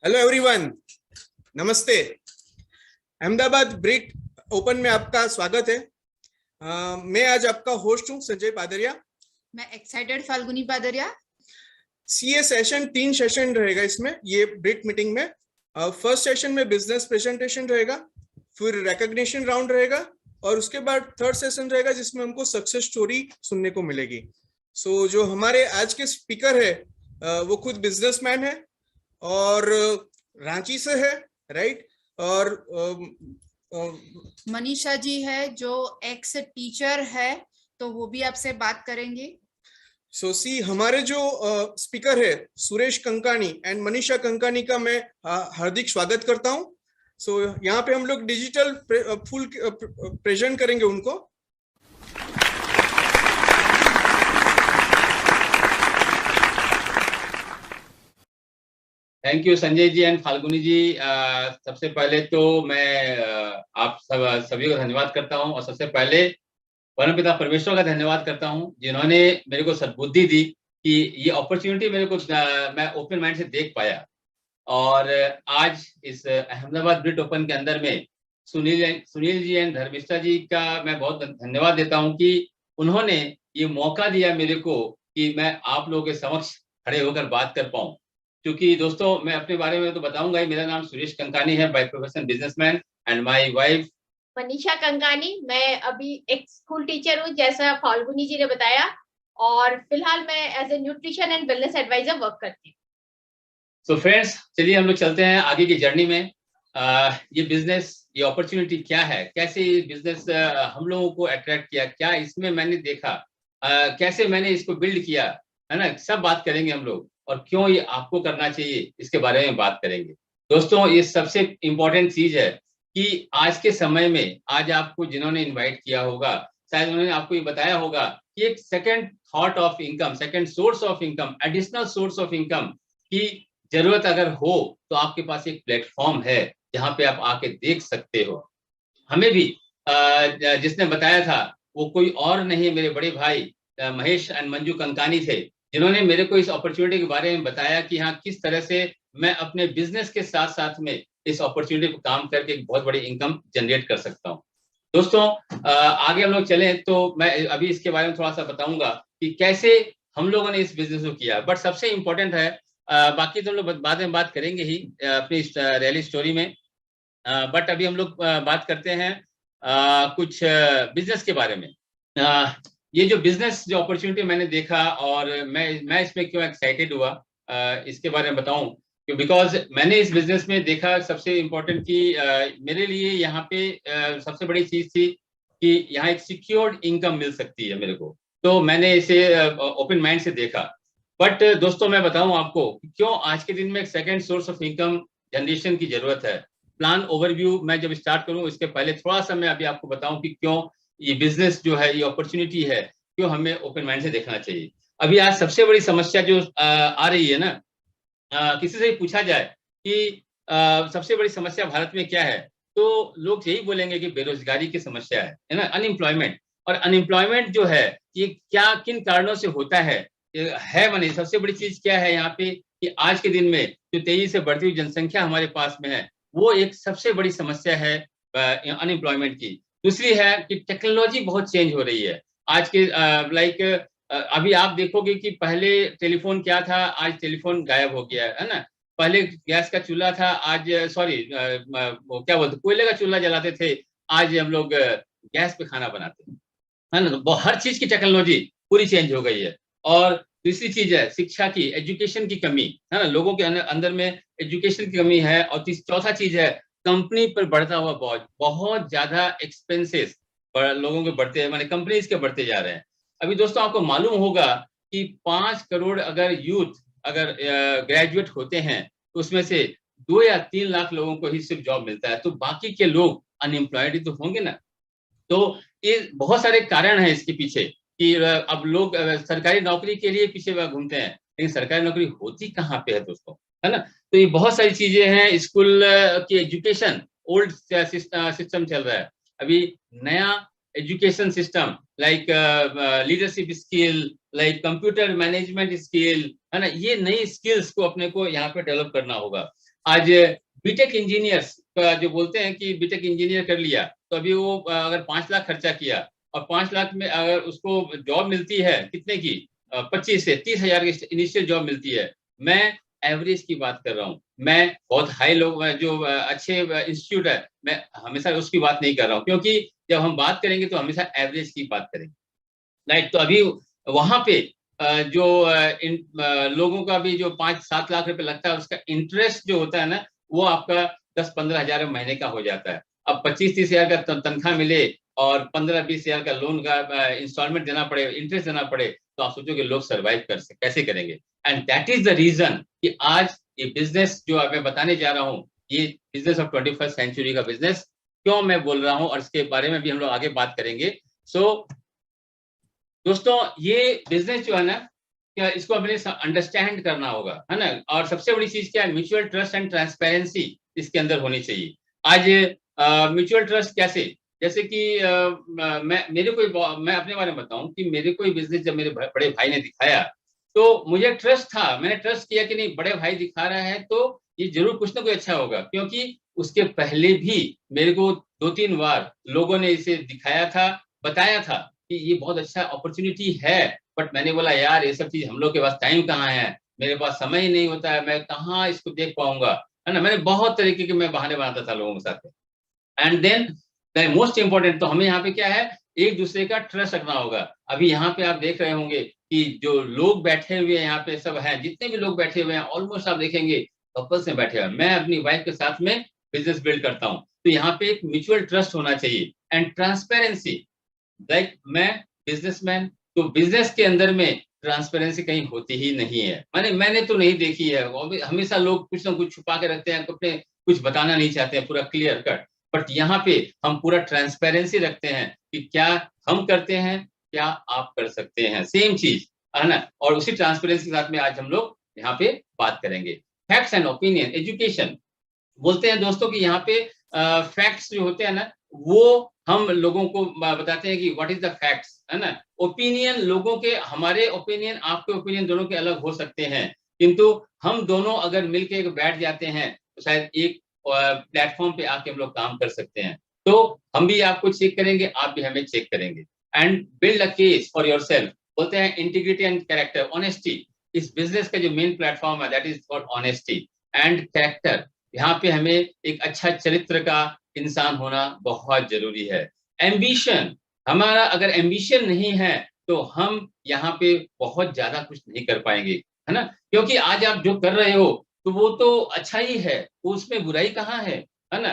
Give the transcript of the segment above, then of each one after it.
Hello everyone, नमस्ते। Ahmedabad ब्रिट open में आपका स्वागत है। मैं आज आपका होस्ट हूं, संजय पादरिया। मैं excited Falguni Padaria. CA session 3 session रहेगा इसमें, ये ब्रिट मीटिंग में। फर्स्ट सेशन में बिजनेस प्रेजेंटेशन रहेगा, फिर रिकॉग्निशन राउंड रहेगा, और उसके बाद थर्ड सेशन रहेगा जिसमें हमको सक्सेस स्टोरी सुनने को मिलेगी। जो हमारे आज के स्पीकर है वो खुद बिजनेसमैन है और रांची से है, राइट। और मनीषा जी है जो एक्स टीचर है, तो वो भी आपसे बात करेंगे। हमारे जो स्पीकर है सुरेश कंकानी एंड मनीषा कंकानी का मैं हार्दिक स्वागत करता हूं। यहाँ पे हम लोग डिजिटल फुल प्रेजेंट करेंगे उनको। Thank you Sanjay ji and Falguni ji. सबसे पहले तो मैं आप सभी को धन्यवाद करता हूं, और सबसे पहले परमपिता परमेश्वर का धन्यवाद करता हूं जिन्होंने मेरे को सद्बुद्धि दी कि ये अपॉर्चुनिटी मेरे को मैं ओपन माइंड से देख पाया। और आज इस अहमदाबाद ब्रिट ओपन के अंदर में सुनील जी एंड धर्मिष्ठा जी का मैं बहुत धन्यवाद देता हूं कि उन्होंने ये मौका दिया मेरे को कि मैं आप लोगों के समक्ष खड़े होकर बात कर पाऊं। क्योंकि दोस्तों मैं अपने बारे में तो बताऊंगा ही, मेरा नाम सुरेश कंकानी है, by profession businessman, and my wife Manisha Kankani. मैं अभी एक स्कूल टीचर हूँ जैसा फाल्गुनी जी ने बताया, और फिलहाल मैं as a nutrition and wellness advisor work करती हूँ। सो फ्रेंड्स, चलिए हम लोग चलते हैं आगे की जर्नी में। ये बिजनेस, ये अपॉर्चुनिटी क्या है, कैसे ये बिजनेस हम लोगों को अट्रैक्ट किया, क्या इसमें मैंने देखा, कैसे मैंने इसको बिल्ड किया, है ना, सब बात करेंगे हम लोग। और क्यों ये आपको करना चाहिए इसके बारे में बात करेंगे। दोस्तों ये सबसे इम्पोर्टेंट चीज है कि आज के समय में, आज आपको जिन्होंने इन्वाइट किया होगा शायद उन्होंने आपको ये बताया होगा कि एक second thought of income, second source of income, additional source of income की जरूरत अगर हो तो आपके पास एक प्लेटफॉर्म है जहां पे आप आके देख सकते हो। हमें भी जिसने बताया था वो कोई और नहीं, मेरे बड़े भाई महेश एंड मंजू कंकानी थे, जिन्होंने मेरे को इस अपॉर्चुनिटी के बारे में बताया कि हाँ किस तरह से मैं अपने बिजनेस के साथ साथ में इस अपॉर्चुनिटी को काम करके एक बहुत बड़ी इनकम जनरेट कर सकता हूँ। दोस्तों आगे हम लोग चलें तो मैं अभी इसके बारे में थोड़ा सा बताऊंगा कि कैसे हम लोगों ने इस बिजनेस को किया। बट सबसे इम्पोर्टेंट है, बाकी तो हम लोग बाद में बात करेंगे ही अपनी रैली स्टोरी में, बट अभी हम लोग बात करते हैं कुछ बिजनेस के बारे में। ये जो बिजनेस जो अपॉर्चुनिटी मैंने देखा और मैं इसमें क्यों एक्साइटेड हुआ, इसके बारे में बताऊं। बिकॉज मैंने इस बिजनेस में देखा सबसे इम्पोर्टेंट कि मेरे लिए यहाँ पे सबसे बड़ी चीज थी कि यहाँ एक सिक्योर्ड इनकम मिल सकती है मेरे को, तो मैंने इसे ओपन माइंड से देखा। बट दोस्तों मैं बताऊं आपको क्यों आज के दिन में एक second source of income generation की जरूरत है। प्लान ओवरव्यू मैं जब स्टार्ट करूं इसके पहले थोड़ा सा मैं अभी आपको बताऊं कि क्यों ये बिजनेस जो है, ये अपॉर्चुनिटी है, क्यों हमें ओपन माइंड से देखना चाहिए। अभी आज सबसे बड़ी समस्या जो आ रही है ना, किसी से पूछा जाए कि सबसे बड़ी समस्या भारत में क्या है, तो लोग यही बोलेंगे कि बेरोजगारी की समस्या है ना, अनएम्प्लॉयमेंट। और अनएम्प्लॉयमेंट जो है ये क्या, किन कारणों से होता है माने सबसे बड़ी चीज क्या है यहाँ पे कि आज के दिन में जो तेजी से बढ़ती हुई जनसंख्या हमारे पास में है, वो एक सबसे बड़ी समस्या है अनएम्प्लॉयमेंट की। दूसरी है कि टेक्नोलॉजी बहुत चेंज हो रही है आज के लाइक अभी आप देखोगे कि पहले टेलीफोन क्या था, आज टेलीफोन गायब हो गया है ना। पहले गैस का चूल्हा था, आज सॉरी क्या बोलते कोयले का चूल्हा जलाते थे, आज हम लोग गैस पे खाना बनाते हैं, है ना। तो हर चीज की टेक्नोलॉजी पूरी चेंज हो गई है। और दूसरी चीज है शिक्षा की, एजुकेशन की कमी, है ना, लोगों के अंदर में एजुकेशन की कमी है। और चौथा चीज है कंपनी पर बढ़ता हुआ बोझ, बहुत ज्यादा एक्सपेंसेस लोगों के बढ़ते हैं, माने कंपनीज के बढ़ते जा रहे हैं। अभी दोस्तों आपको मालूम होगा कि 5 करोड़ अगर यूथ अगर ग्रेजुएट होते हैं तो उसमें से 2 या 3 लाख लोगों को ही सिर्फ जॉब मिलता है, तो बाकी के लोग अनएम्प्लॉयड तो होंगे ना। तो ये बहुत सारे कारण हैं इसके पीछे कि अब लोग सरकारी नौकरी के लिए पीछे घूमते हैं, लेकिन सरकारी नौकरी होती कहाँ पे है दोस्तों, है ना। तो ये बहुत सारी चीजें हैं। स्कूल की एजुकेशन ओल्ड सिस्टम चल रहा है, अभी नया education system like leadership skill, like computer management skill, है ना, ये नई स्किल्स को अपने को यहाँ पे डेवलप करना होगा। आज बीटेक इंजीनियर्स का जो बोलते हैं कि बीटेक इंजीनियर कर लिया तो अभी वो अगर 5 लाख खर्चा किया और 5 लाख में अगर उसको जॉब मिलती है कितने की 25 से 30 हजार की इनिशियल जॉब मिलती है। मैं एवरेज की बात कर रहा हूँ, मैं बहुत हाई लोग जो अच्छे इंस्टीट्यूट है मैं हमेशा उसकी बात नहीं कर रहा हूँ, क्योंकि जब हम बात करेंगे तो हमेशा एवरेज की बात करेंगे, राइट। तो अभी वहां पे जो इन लोगों का भी जो 5-7 लाख रुपए लगता है उसका इंटरेस्ट जो होता है ना वो आपका 10-15 हजार महीने का हो जाता है। अब 25-30 हजार का तनख्वाह मिले और 15-20 हजार का लोन का इंस्टॉलमेंट देना पड़े, इंटरेस्ट देना पड़े, तो आप सोचो कि लोग सर्वाइव कैसे करेंगे। And that is the reason कि आज ये बिजनेस जो मैं बताने जा रहा हूँ, ये बिजनेस ऑफ 21st सेंचुरी का बिजनेस क्यों मैं बोल रहा हूँ और इसके बारे में भी हम लोग आगे बात करेंगे। सो दोस्तों ये बिजनेस जो है ना, क्या इसको अपने अंडरस्टैंड करना होगा, है ना। और सबसे बड़ी चीज क्या है, म्यूचुअल ट्रस्ट एंड ट्रांसपेरेंसी इसके अंदर होनी चाहिए। आज म्यूचुअल ट्रस्ट कैसे, जैसे कि मैं अपने बारे में बताऊं कि मेरे कोई बिजनेस जब मेरे बड़े भाई ने दिखाया तो मुझे ट्रस्ट था, मैंने ट्रस्ट किया कि नहीं बड़े भाई दिखा रहा है तो ये जरूर कुछ ना कुछ अच्छा होगा, क्योंकि उसके पहले भी मेरे को 2-3 बार लोगों ने इसे दिखाया था, बताया था कि ये बहुत अच्छा अपॉर्चुनिटी है, बट मैंने बोला यार ये सब चीज हम लोग के पास टाइम कहाँ है, मेरे पास समय ही नहीं होता है, मैं कहाँ इसको देख पाऊंगा, है ना। मैंने बहुत तरीके के मैं बहाने बनाता था लोगों के साथ। And then the most important, तो हमें यहाँ पे क्या है, एक दूसरे का ट्रस्ट रखना होगा। अभी यहाँ पे आप देख रहे होंगे कि जो लोग बैठे हुए यहाँ पे सब हैं, जितने भी लोग बैठे हुए हैं ऑलमोस्ट आप देखेंगे कपल्स में बैठे हुए हैं। मैं अपनी वाइफ के साथ में बिजनेस बिल्ड करता हूँ, तो यहाँ पे एक म्यूचुअल ट्रस्ट होना चाहिए एंड ट्रांसपेरेंसी। लाइक मैं बिजनेसमैन, तो बिजनेस के अंदर में ट्रांसपेरेंसी कहीं होती ही नहीं है, मैंने तो नहीं देखी है। हमेशा लोग कुछ ना कुछ छुपा के रखते हैं, अपने कुछ बताना नहीं चाहते हैं पूरा क्लियर कट, बट यहाँ पे हम पूरा ट्रांसपेरेंसी रखते हैं कि क्या हम करते हैं, क्या आप कर सकते हैं, सेम चीज, है ना। और उसी ट्रांसपेरेंसी के साथ में आज हम लोग यहाँ पे बात करेंगे। फैक्ट्स एंड ओपिनियन एजुकेशन बोलते हैं दोस्तों कि यहाँ पे फैक्ट्स जो होते हैं ना वो हम लोगों को बताते हैं कि व्हाट इज द फैक्ट्स, है ना। ओपिनियन लोगों के, हमारे ओपिनियन आपके ओपिनियन दोनों के अलग हो सकते हैं, किंतु हम दोनों अगर मिलके बैठ जाते हैं तो शायद एक प्लेटफॉर्म पे आके हम लोग काम कर सकते हैं। तो हम भी आपको चेक करेंगे, आप भी हमें चेक करेंगे। And build a case for yourself, बोलते हैं इंटीग्रिटी एंड कैरेक्टर, ऑनेस्टी। इस बिजनेस का जो मेन प्लेटफॉर्म है that is called honesty and character. यहाँ पे हमें एक अच्छा चरित्र का इंसान होना बहुत जरूरी है। एम्बिशन, हमारा अगर एम्बिशन नहीं है तो हम यहाँ पे बहुत ज्यादा कुछ नहीं कर पाएंगे, है ना। क्योंकि आज आप जो कर रहे हो तो वो तो अच्छा ही है, उसमें बुराई कहाँ है ना।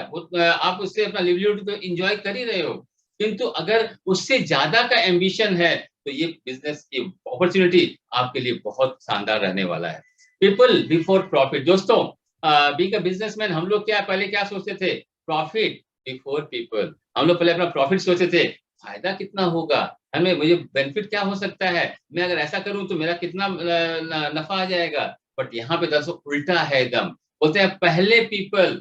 आप उससे अपना लिवलीहुड को एंजॉय कर ही रहे हो, किंतु अगर उससे ज्यादा का एम्बिशन है तो ये बिजनेस की अपॉर्चुनिटी आपके लिए बहुत शानदार रहने वाला है। पीपल बिफोर प्रॉफिट, दोस्तों बीइंग अ बिजनेसमैन हम लोग पहले क्या सोचते थे, प्रॉफिट बिफोर पीपल। हम लोग पहले अपना प्रॉफिट सोचते थे, फायदा कितना होगा, हमें मुझे बेनिफिट क्या हो सकता है, मैं अगर ऐसा करूं तो मेरा कितना नफा आ जाएगा। बट यहाँ पे दरअसल उल्टा है एकदम, बोलते हैं पहले पीपल,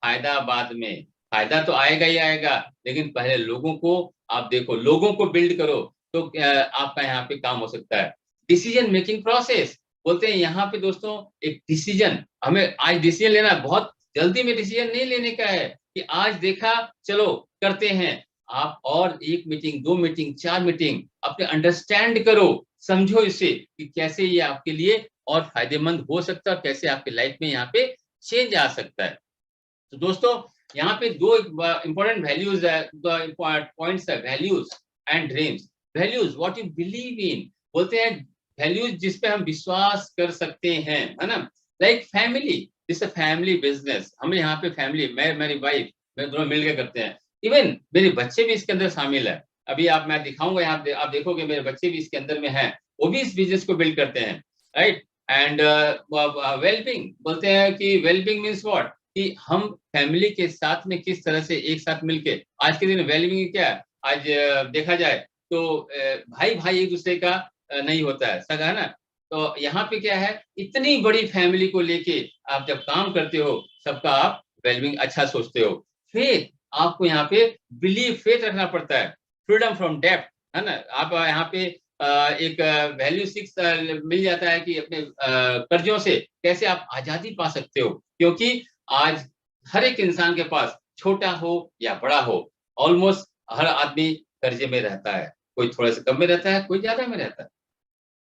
फायदा बाद में। फायदा तो आएगा ही आएगा, लेकिन पहले लोगों को आप देखो, लोगों को बिल्ड करो तो आपका यहाँ पे काम हो सकता है। डिसीजन मेकिंग प्रोसेस, बोलते हैं यहाँ पे दोस्तों एक डिसीजन, हमें आज डिसीजन लेना, बहुत जल्दी में डिसीजन नहीं लेने का है कि आज देखा चलो करते हैं। आप और 1 मीटिंग, 2 मीटिंग, 4 मीटिंग अपने अंडरस्टैंड करो, समझो इसे कि कैसे ये आपके लिए और फायदेमंद हो सकता है, कैसे आपके लाइफ में यहाँ पे चेंज आ सकता है। तो दोस्तों यहाँ पे 2 इंपॉर्टेंट वैल्यूज है, पॉइंट्स है, values and dreams. Values what you believe in, बोलते हैं वैल्यूज जिस पे हम विश्वास कर सकते हैं, है ना। Like family, this family business, हमें यहाँ पे फैमिली, मैं मेरी वाइफ, मैं दोनों मिलकर करते हैं। इवन मेरे बच्चे भी इसके अंदर शामिल है। अभी मैं दिखाऊंगा यहाँ आप देखोगे मेरे बच्चे भी इसके अंदर में हैं, वो भी इस बिजनेस को बिल्ड करते हैं, राइट। एंड वेलबिंग, बोलते हैं कि वेलबिंग मीन्स व्हाट, कि हम फैमिली के साथ में किस तरह से एक साथ मिलके, आज के दिन वेलबिंग क्या है, आज देखा जाए तो भाई भाई एक दूसरे का नहीं होता है, सगा, है ना। तो यहाँ पे क्या है, इतनी बड़ी फैमिली को लेके आप जब काम करते हो, सबका आप वेलबिंग अच्छा सोचते हो। फेथ, आपको यहाँ पे बिलीव, फेथ रखना पड़ता है। फ्रीडम फ्रॉम डेब्ट, है ना। आप यहाँ पे एक वैल्यू 6 मिल जाता है कि अपने कर्जों से कैसे आप आजादी पा सकते हो, क्योंकि आज हर एक इंसान के पास, छोटा हो या बड़ा हो, ऑलमोस्ट हर आदमी कर्जे में रहता है, कोई थोड़े से कम में रहता है, कोई ज्यादा में रहता है।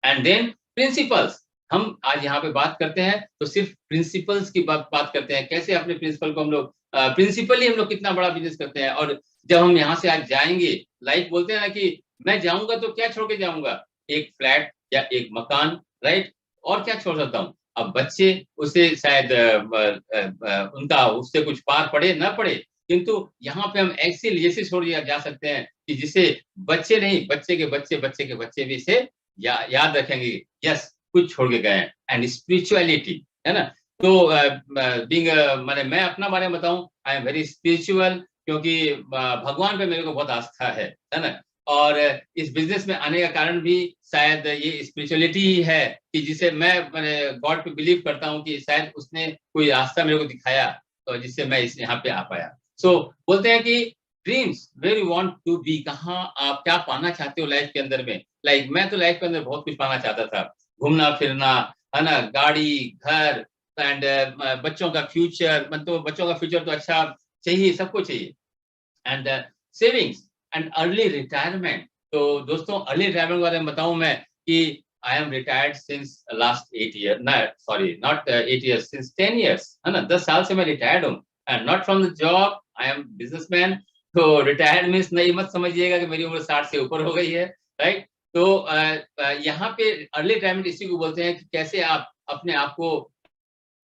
एंड देन प्रिंसिपल्स, हम आज यहाँ पे बात करते हैं तो सिर्फ प्रिंसिपल्स की बात करते हैं, कैसे अपने प्रिंसिपल को हम लोग प्रिंसिपली हम लोग कितना बड़ा बिजनेस करते हैं। और जब हम यहाँ से आज जाएंगे, लाइक बोलते हैं ना कि मैं जाऊंगा तो क्या छोड़ के जाऊंगा, एक फ्लैट या एक मकान, राइट, और क्या छोड़ सकता हूँ। अब बच्चे उसे शायद उनका उससे कुछ पार पड़े ना पड़े, किंतु यहाँ पे हम ऐसे लेसे छोड़ जा सकते हैं कि जिसे बच्चे नहीं, बच्चे के बच्चे भी इसे याद रखेंगे, यस कुछ छोड़ के गए हैं। एंड स्पिरिचुअलिटी है ना, तो बीइंग माने मैं अपना बारे में बताऊं, आई एम वेरी स्पिरिचुअल, क्योंकि भगवान पे मेरे को बहुत आस्था है ना। और इस बिजनेस में आने का कारण भी शायद ये स्पिरिचुअलिटी ही है कि जिसे मैं गॉड पे बिलीव करता हूँ कि शायद उसने कोई रास्ता मेरे को दिखाया, तो जिससे मैं इस यहाँ पे आ पाया। सो बोलते हैं कि dreams, where you want to be, कहाँ आप क्या पाना चाहते हो लाइफ के अंदर में। लाइक मैं तो लाइफ के अंदर बहुत कुछ पाना चाहता था, घूमना फिरना है ना, गाड़ी, घर, एंड बच्चों का फ्यूचर, मतलब बच्चों का फ्यूचर तो अच्छा चाहिए, सबको चाहिए, and savings and early retirement. तो दोस्तों अर्ली रिटायरमेंट के बारे में बताऊं मैं कि I am retired since last 8 year, not 8 years, since 10 years, है ना, 10 साल से मैं रिटायर्ड हूँ, and not from the job, I am businessman. तो रिटायर्ड मीन्स नहीं मत समझिएगा कि मेरी उम्र 60 से ऊपर हो गई है, राइट। तो यहाँ पे अर्ली रिटायरमेंट इसी को बोलते हैं कि कैसे आप अपने आप को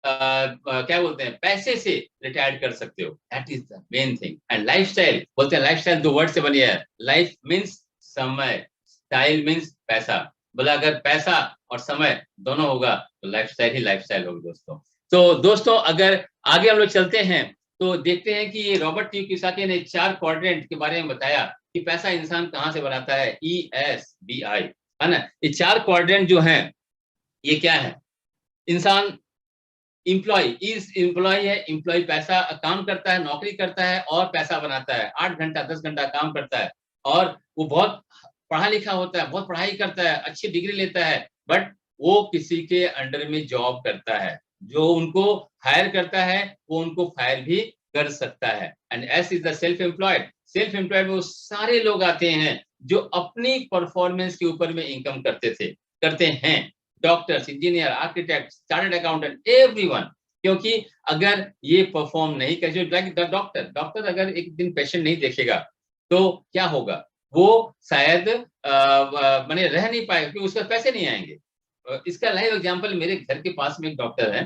क्या बोलते हैं, पैसे से रिटायर कर सकते हो, that is the main thing. And lifestyle, बोलते हैं लाइफस्टाइल 2 वर्ड से बनी है, लाइफ मीन्स समय, स्टाइल मीन्स पैसा। बोला अगर पैसा और समय दोनों होगा तो लाइफस्टाइल ही लाइफस्टाइल होगी दोस्तों। तो दोस्तों अगर आगे हम लोग चलते हैं तो देखते हैं कि ये रॉबर्ट टी कियोसाकी ने 4 क्वाड्रेंट के बारे में बताया कि पैसा इंसान कहाँ से बनाता है, ESBI, है ना। ये 4 क्वाड्रेंट जो हैं ये क्या है, इंसान एम्प्लॉय है, एम्प्लॉय पैसा काम करता है, नौकरी करता है और पैसा बनाता है, 8 घंटा 10 घंटा काम करता है, और वो बहुत पढ़ा लिखा होता है, बहुत पढ़ाई करता है, अच्छी डिग्री लेता है, बट वो किसी के अंडर में जॉब करता है, जो उनको हायर करता है वो उनको फायर भी कर सकता है। And S is the self employed. Self employed में वो सारे लोग आते हैं जो अपनी परफॉर्मेंस के ऊपर में इनकम करते हैं, doctors, engineer, architect, chartered accountant, everyone. क्योंकि अगर ये परफॉर्म नहीं करे, लाइक द डॉक्टर अगर एक दिन पेशेंट नहीं देखेगा तो क्या होगा, वो शायद माने रह नहीं पाएगा क्योंकि उसके पैसे नहीं आएंगे। इसका लाइव एग्जांपल मेरे घर के पास में एक डॉक्टर है,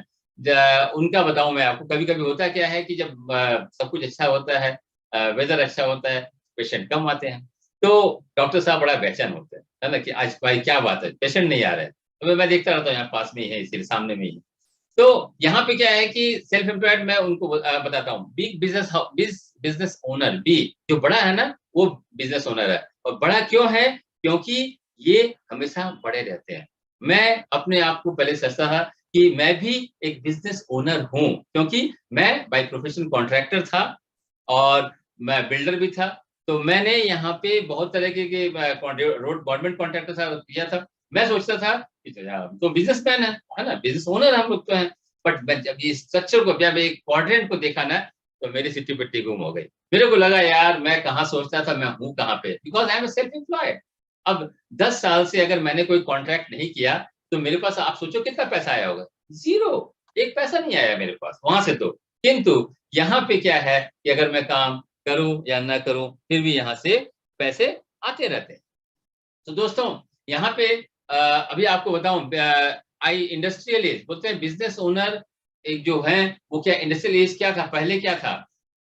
उनका बताऊं मैं आपको। कभी कभी होता क्या है कि जब सब कुछ अच्छा होता है, वेदर अच्छा होता है, पेशेंट कम आते हैं, तो डॉक्टर साहब बड़ा बेचैन होते हैं, है ना, कि आज भाई क्या बात है, पेशेंट नहीं आ रहे। तो मैं देखता रहता हूँ, यहाँ पास में ही है, इसी सामने में ही। तो यहाँ पे क्या है कि सेल्फ एम्प्लॉयड मैं उनको बताता हूँ, बिग बिजनेस ओनर, बी जो बड़ा है ना वो बिजनेस ओनर है। और बड़ा क्यों है, क्योंकि ये हमेशा बड़े रहते हैं। मैं अपने आप को पहले सोचता था कि मैं भी एक बिजनेस ओनर हूँ, क्योंकि मैं बाय प्रोफेशन कॉन्ट्रैक्टर था और मैं बिल्डर भी था। तो मैंने यहाँ पे बहुत तरह के रोड गवर्नमेंट कॉन्ट्रैक्टर किया था। मैं सोचता था तो बिजनेसमैन है ना, बिजनेस ओनर हम लोग तो हैं। बट मैं जब ये स्ट्रक्चर को, जब एक क्वाड्रेंट को देखा ना, तो मेरी सिटी पिट्टी गुम हो गई। मेरे को लगा यार मैं कहाँ सोचता था, मैं हूँ कहाँ पे, because I am self employed. अब 10 साल से अगर मैंने कोई कॉन्ट्रैक्ट नहीं किया तो मेरे पास आप सोचो कितना पैसा आया होगा, 0, एक पैसा नहीं आया मेरे पास वहां से। तो किंतु यहाँ पे क्या है कि अगर मैं काम करूं या ना करूं फिर भी यहाँ से पैसे आते रहते हैं। तो दोस्तों यहाँ पे अभी आपको बताऊं, इंडस्ट्रियल एज बोलते हैं, बिजनेस ओनर एक जो है वो क्या, इंडस्ट्रियल एज क्या था, पहले क्या था,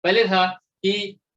पहले था कि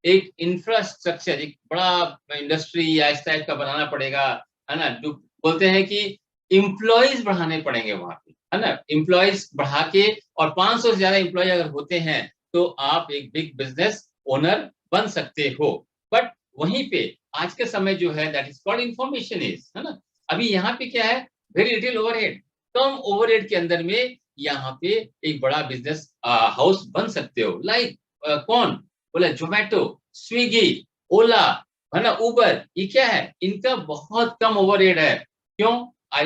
एक इंफ्रास्ट्रक्चर, एक बड़ा इंडस्ट्री या इस टाइप का बनाना पड़ेगा, है ना। जो बोलते हैं कि एम्प्लॉयज बढ़ाने पड़ेंगे वहां पे, है ना, एम्प्लॉयज बढ़ा के, और 500 से ज्यादा एम्प्लॉय अगर होते हैं तो आप एक बिग बिजनेस ओनर बन सकते हो। बट वहीं पे आज के समय जो है that is called information age, है ना। अभी यहाँ पे क्या है, वेरी लिटिल ओवरहेड, कम ओवरहेड के अंदर में यहाँ पे एक बड़ा बिजनेस हाउस बन सकते हो। लाइक कौन बोला, जोमेटो, स्विगी, ओला, है ना, उबर, ये क्या है, इनका बहुत कम ओवरहेड है। क्यों,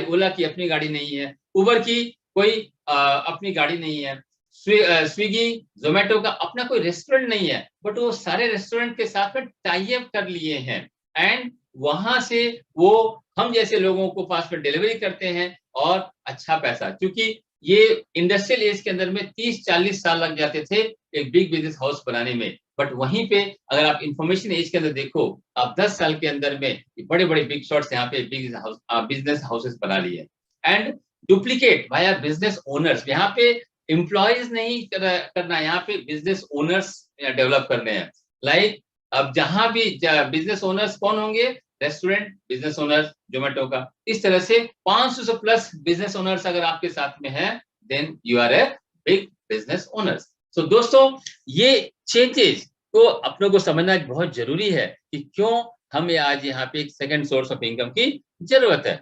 ओला की अपनी गाड़ी नहीं है, उबर की कोई अपनी गाड़ी नहीं है, स्विगी जोमेटो का अपना कोई रेस्टोरेंट नहीं है, बट वो सारे रेस्टोरेंट के साथ में टाई अप कर लिए हैं एंड वहां से वो हम जैसे लोगों को पास में डिलीवरी करते हैं और अच्छा पैसा, क्योंकि ये इंडस्ट्रियल एज के अंदर में 30-40 साल लग जाते थे एक बिग बिजनेस हाउस बनाने में, बट वहीं पे अगर आप इंफॉर्मेशन एज के अंदर देखो, आप 10 साल के अंदर में बड़े बड़े बिग शॉट्स यहाँ पे बिजनेस हाउसेस बना लिए and duplicate via business owners. यहाँ पे एम्प्लॉयज नहीं करना, यहाँ पे बिजनेस ओनर्स डेवलप करने हैं। लाइक अब जहां भी बिजनेस ओनर्स कौन होंगे, रेस्टोरेंट बिजनेस ओनर्स जोमेटो का, इस तरह से 500 से प्लस बिजनेस ओनर्स अगर आपके साथ में है, then you are a big business owners. So दोस्तों, ये चेंजेस को अपनों को समझना बहुत जरूरी है कि क्यों हमें आज यहाँ पे एक सेकंड सोर्स ऑफ इनकम की जरूरत है।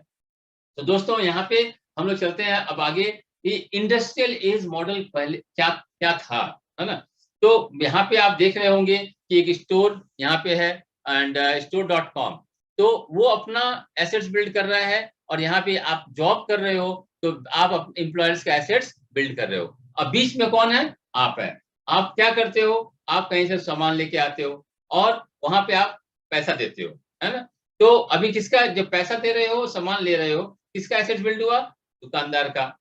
तो दोस्तों, यहाँ पे हम लोग चलते हैं अब आगे कि इंडस्ट्रियल एज मॉडल पहले क्या क्या था, है ना। तो यहाँ पे आप देख रहे होंगे कि एक स्टोर यहाँ पे है एंड store.com, तो वो अपना एसेट्स बिल्ड कर रहा है और यहाँ पे आप जॉब कर रहे हो तो आप एम्प्लॉयर्स का एसेट्स बिल्ड कर रहे हो। अब बीच में कौन है, आप है। आप क्या करते हो, आप कहीं से सामान लेके आते हो और वहां पे आप पैसा देते हो, है ना। तो अभी किसका, जब पैसा दे रहे हो, सामान ले रहे हो, किसका एसेट्स बिल्ड हुआ, दुकानदार का,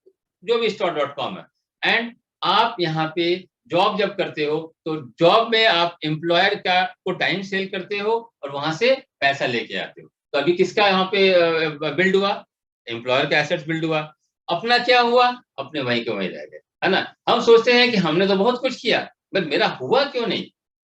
जो भी store.com है। एंड आप यहाँ पे जॉब जब करते हो तो जॉब में आप एम्प्लॉयर का को टाइम सेल करते हो और वहां से पैसा लेके आते हो। तो अभी किसका यहाँ पे बिल्ड हुआ, एम्प्लॉयर का एसेट्स बिल्ड हुआ। अपना क्या हुआ, अपने वहीं के वहीं रह गए, है ना। हम सोचते हैं कि हमने तो बहुत कुछ किया, बट मेरा हुआ क्यों नहीं।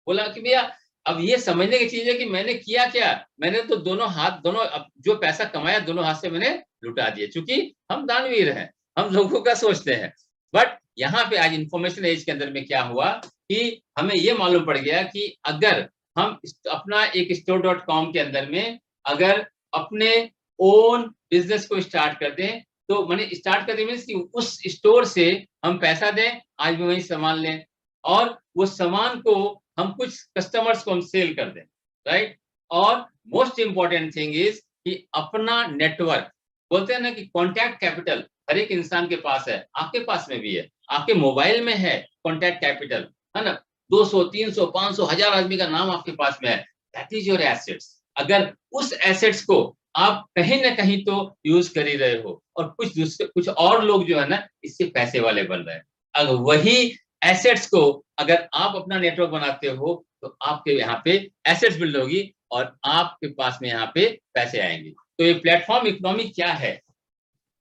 बोला कि भैया अब ये समझने की चीज है कि मैंने किया क्या, मैंने तो दोनों हाथ, दोनों जो पैसा कमाया दोनों हाथ से मैंने लुटा दिया, क्योंकि हम दानवीर हैं, हम लोगों का सोचते हैं। बट यहाँ पे आज इंफॉर्मेशन एज के अंदर में क्या हुआ कि हमें ये मालूम पड़ गया कि अगर हम अपना एक store.com के अंदर में अगर अपने ओन बिजनेस को स्टार्ट कर दें, तो मैंने स्टार्ट कर दें मीन्स कि उस स्टोर से हम पैसा दें, आज भी वही सामान लें और वो सामान को हम कुछ कस्टमर्स को हम सेल कर दें, राइट। और मोस्ट इंपॉर्टेंट थिंग इज कि अपना नेटवर्क, बोलते हैं ना कि कॉन्टैक्ट कैपिटल हर एक इंसान के पास है, आपके पास में भी है, आपके मोबाइल में है कॉन्टैक्ट कैपिटल, है ना। 200, 300, 500, 1000 आदमी का नाम आपके पास में है, दैट इज योर एसेट्स। अगर उस एसेट्स को आप कहीं ना कहीं तो यूज कर ही रहे हो और कुछ और लोग जो है ना इससे पैसे वाले बन रहे हैं, अगर वही एसेट्स को अगर आप अपना नेटवर्क बनाते हो तो आपके यहाँ पे एसेट्स बिल्ड होगी और आपके पास में यहाँ पे पैसे आएंगे। तो ये प्लेटफॉर्म इकोनॉमी क्या है,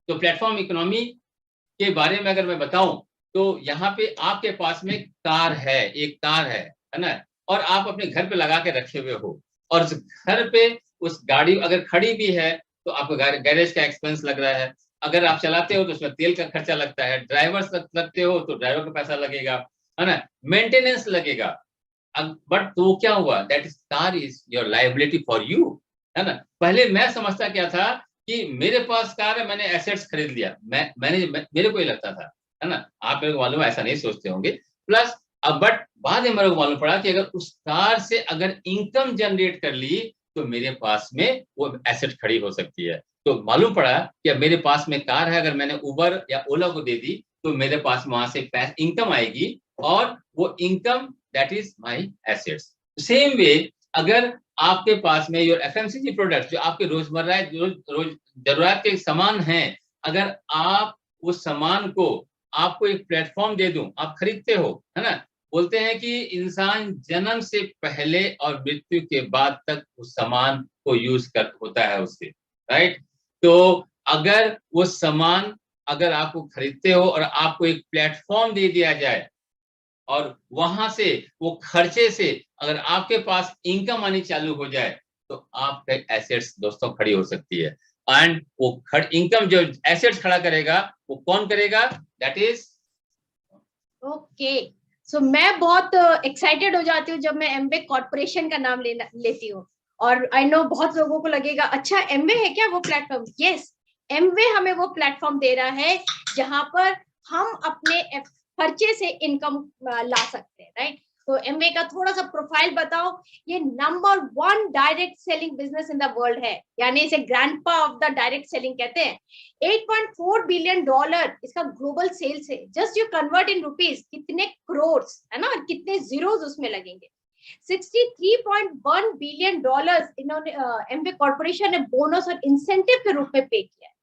तो प्लेटफॉर्म इकोनॉमी के बारे में अगर मैं बताऊं तो यहाँ पे आपके पास में कार है, एक कार है ना, और आप अपने घर पे लगा के रखे हुए हो और घर पे उस गाड़ी अगर खड़ी भी है तो आपको गैरेज का एक्सपेंस लग रहा है, अगर आप चलाते हो तो उसमें तेल का खर्चा लगता है, ड्राइवर्स लगते हो तो ड्राइवर का पैसा लगेगा, है ना, मेंटेनेंस लगेगा। बट तो क्या हुआ, that is car is your liability for you, है ना। पहले मैं समझता क्या था कि मेरे पास कार है, मैंने एसेट्स खरीद लिया, मेरे को ही लगता था, है ना। आप मेरे को मालूम है ऐसा नहीं सोचते होंगे। प्लस अब बट बाद में मेरे को मालूम पड़ा कि अगर उस कार से अगर इनकम जनरेट कर ली तो मेरे पास में वो एसेट खड़ी हो सकती है। तो मालूम पड़ा कि अब मेरे पास में कार है, अगर मैंने उबर या ओला को दे दी तो मेरे पास वहां से इनकम आएगी और वो income that is my assets. Same way अगर आपके पास में योर एफएमसीजी प्रोडक्ट्स जो आपके रोजमर्रा रोज जरूरत के सामान हैं, अगर आप उस सामान को आपको एक प्लेटफॉर्म दे दूं, आप खरीदते हो, है ना। बोलते हैं कि इंसान जन्म से पहले और मृत्यु के बाद तक उस सामान को यूज कर होता है उससे, राइट। तो अगर वो सामान अगर आपको खरीदते हो और आपको एक प्लेटफॉर्म दे दिया जाए और वहां से वो खर्चे से अगर आपके पास इनकम आनी चालू हो जाए तो आपके एसेट्स दोस्तों खड़ी हो सकती है। एंड वो इनकम जो एसेट्स खड़ा करेगा वो कौन करेगा, दैट इज ओके। सो मैं बहुत एक्साइटेड हो जाती हूँ जब मैं एमवे कॉर्पोरेशन का नाम लेती हूँ और आई नो बहुत लोगों को लगेगा अच्छा एमवे है क्या वो प्लेटफॉर्म। यस, एमवे हमें वो प्लेटफॉर्म दे रहा है जहां पर हम अपने खर्चे से इनकम ला सकते हैं, राइट। तो एमवे का थोड़ा सा प्रोफाइल बताओ। ये number 1 direct selling business in the world है, यानी इसे grandpa of the direct selling कहते हैं। $8.4 बिलियन इसका ग्लोबल सेल्स है। Just you convert in rupees, कितने करोड़ है ना, कितने जीरोस उसमें लगेंगे। $63.1 बिलियन इन्होंने एमवे कॉर्पोरेशन ने बोनस और इंसेंटिव के रूप में पे किया है।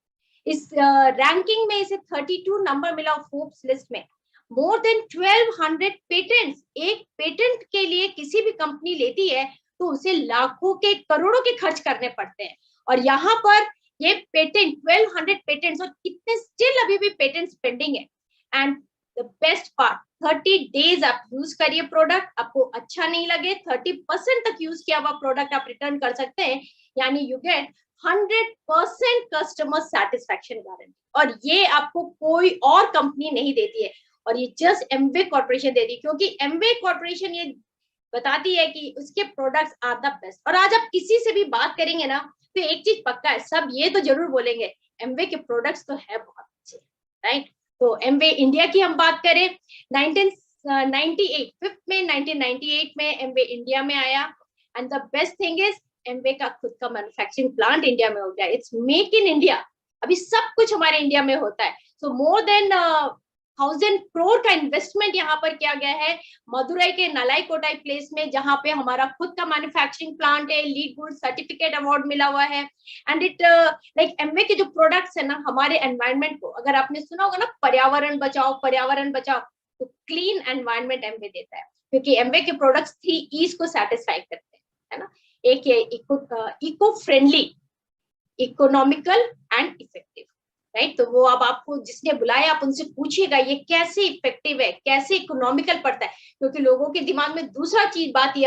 इस रैंकिंग में इसे 32 नंबर मिला फोर्ब्स लिस्ट में। मोर देन 1200 पेटेंट्स, एक पेटेंट के लिए किसी भी कंपनी लेती है तो उसे लाखों के करोड़ों के खर्च करने पड़ते हैं, और यहाँ पर ये पेटेंट 1200 पेटेंट्स, और कितने स्टिल अभी भी पेटेंट्स पेंडिंग है। And the best part, 30 days आप यूज करिए प्रोडक्ट, आपको अच्छा नहीं लगे 30% तक यूज किया हुआ प्रोडक्ट आप रिटर्न कर सकते हैं, यानी you get 100% customer satisfaction guarantee. और ये आपको कोई और कंपनी नहीं देती है, और ये जस्ट एमवे कॉर्पोरेशन देती है, क्योंकि एमवे कॉर्पोरेशन ये बताती है कि उसके प्रोडक्ट्स आर द बेस्ट। और आज आप किसी से भी बात करेंगे ना तो एक चीज पक्का है, सब ये तो जरूर बोलेंगे एमवे के प्रोडक्ट्स तो है बहुत अच्छे, राइट। तो एमवे इंडिया की हम बात करें, 1998 5 में 1998 में एमवे इंडिया में आया। And the best thing is Amway का खुद का मैन्युफैक्चरिंग प्लांट इंडिया में हो गया। इट्स मेक इन इंडिया, अभी सब कुछ हमारे इंडिया में होता है। सो मोर देन 1000 करोड़ का इन्वेस्टमेंट यहाँ पर किया गया है मदुरई के नलाई कोटाई प्लेस में, जहाँ पे हमारा खुद का मैन्युफैक्चरिंग प्लांट है। लीड गुड सर्टिफिकेट अवार्ड मिला हुआ है। एंड इट लाइक एमवे के जो प्रोडक्ट्स है ना, हमारे एनवायरनमेंट को, अगर आपने सुना होगा ना पर्यावरण बचाओ, तो क्लीन एनवायरनमेंट एमवे देता है, क्योंकि एमवे के प्रोडक्ट्स 3 E's को सेटिस्फाई करते हैं, है ना। एक है eco friendly, economical and effective, right. तो वो अब आपको जिसने बुलाया आप उनसे पूछिएगा ये कैसे इफेक्टिव है, कैसे इकोनॉमिकल पड़ता है, क्योंकि लोगों के दिमाग में दूसरी बात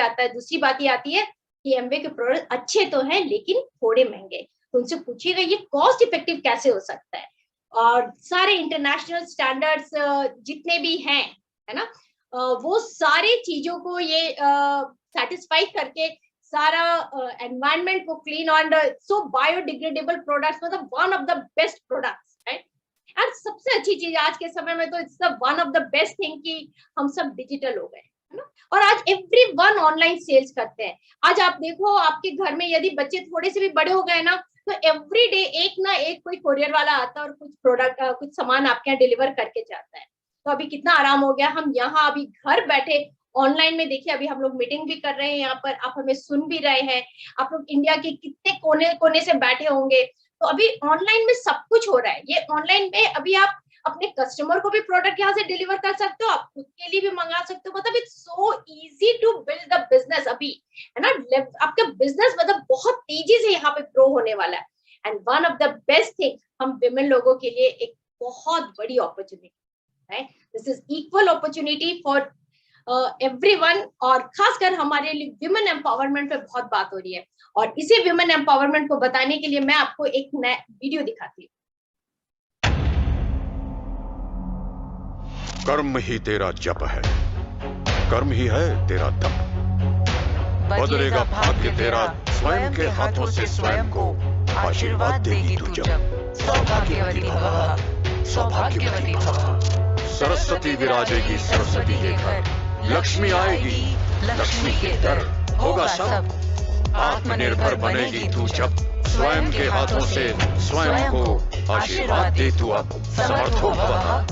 ये आती है कि एमवे के प्रोडक्ट अच्छे तो हैं लेकिन थोड़े महंगे। तो उनसे पूछिएगा ये कॉस्ट इफेक्टिव कैसे हो सकता है। और सारे इंटरनेशनल स्टैंडर्ड्स जितने भी हैं, है ना, वो सारे चीजों को ये सेटिस्फाई करके सारा एनवायरनमेंट को क्लीन और सो बायोडिग्रेडेबल प्रोडक्ट्स, मतलब one of the best products, right. And सबसे अच्छी चीज आज के समय में तो it's the one of the best thing कि हम सब डिजिटल हो गए, है ना। और आज एवरीवन ऑनलाइन सेल्स करते हैं। आज आप देखो आपके घर में यदि बच्चे थोड़े से भी बड़े हो गए ना, तो एवरी डे एक ना एक कोई कोरियर वाला आता है और कुछ प्रोडक्ट कुछ सामान आपके यहाँ डिलीवर करके जाता है। तो अभी कितना आराम हो गया, हम यहाँ अभी घर बैठे ऑनलाइन में देखिए, अभी हम लोग मीटिंग भी कर रहे हैं यहाँ पर, आप हमें सुन भी रहे हैं। आप लोग इंडिया के कितने कोने कोने से बैठे होंगे। तो अभी ऑनलाइन में सब कुछ हो रहा है। ये ऑनलाइन में अभी आप अपने कस्टमर को भी प्रोडक्ट यहाँ से डिलीवर कर सकते हो, आप खुद के लिए भी मंगा सकते हो। मतलब it's so easy to build the business अभी, है ना। आपका बिजनेस मतलब बहुत तेजी से यहाँ पे ग्रो होने वाला है। And one of the best thing, हम विमेन लोगों के लिए एक बहुत बड़ी अपॉर्चुनिटी है। This is equal opportunity for everyone, और खासकर हमारे लिए विमेन एम्पावरमेंट पे बहुत बात हो रही है। और इसी विमेन एम्पावरमेंट को बताने के लिए मैं आपको एक नया वीडियो दिखाती हूँ। कर्म ही तेरा जप है, कर्म ही है तेरा तप, बदलेगा भाग्य तेरा स्वयं के हाथों से स्वयं को आशीर्वाद देगी तू जब। सौभाग्यवती भव, सौभाग्यवती भव। सरस्वती विराजेगी सरस्वती के घर, लक्ष्मी आएगी लक्ष्मी के दर, होगा सब आत्मनिर्भर बनेगी तू जब। स्वयं के हाथों से स्वयं को आशीर्वाद दे तू अब। समर्थो भवः,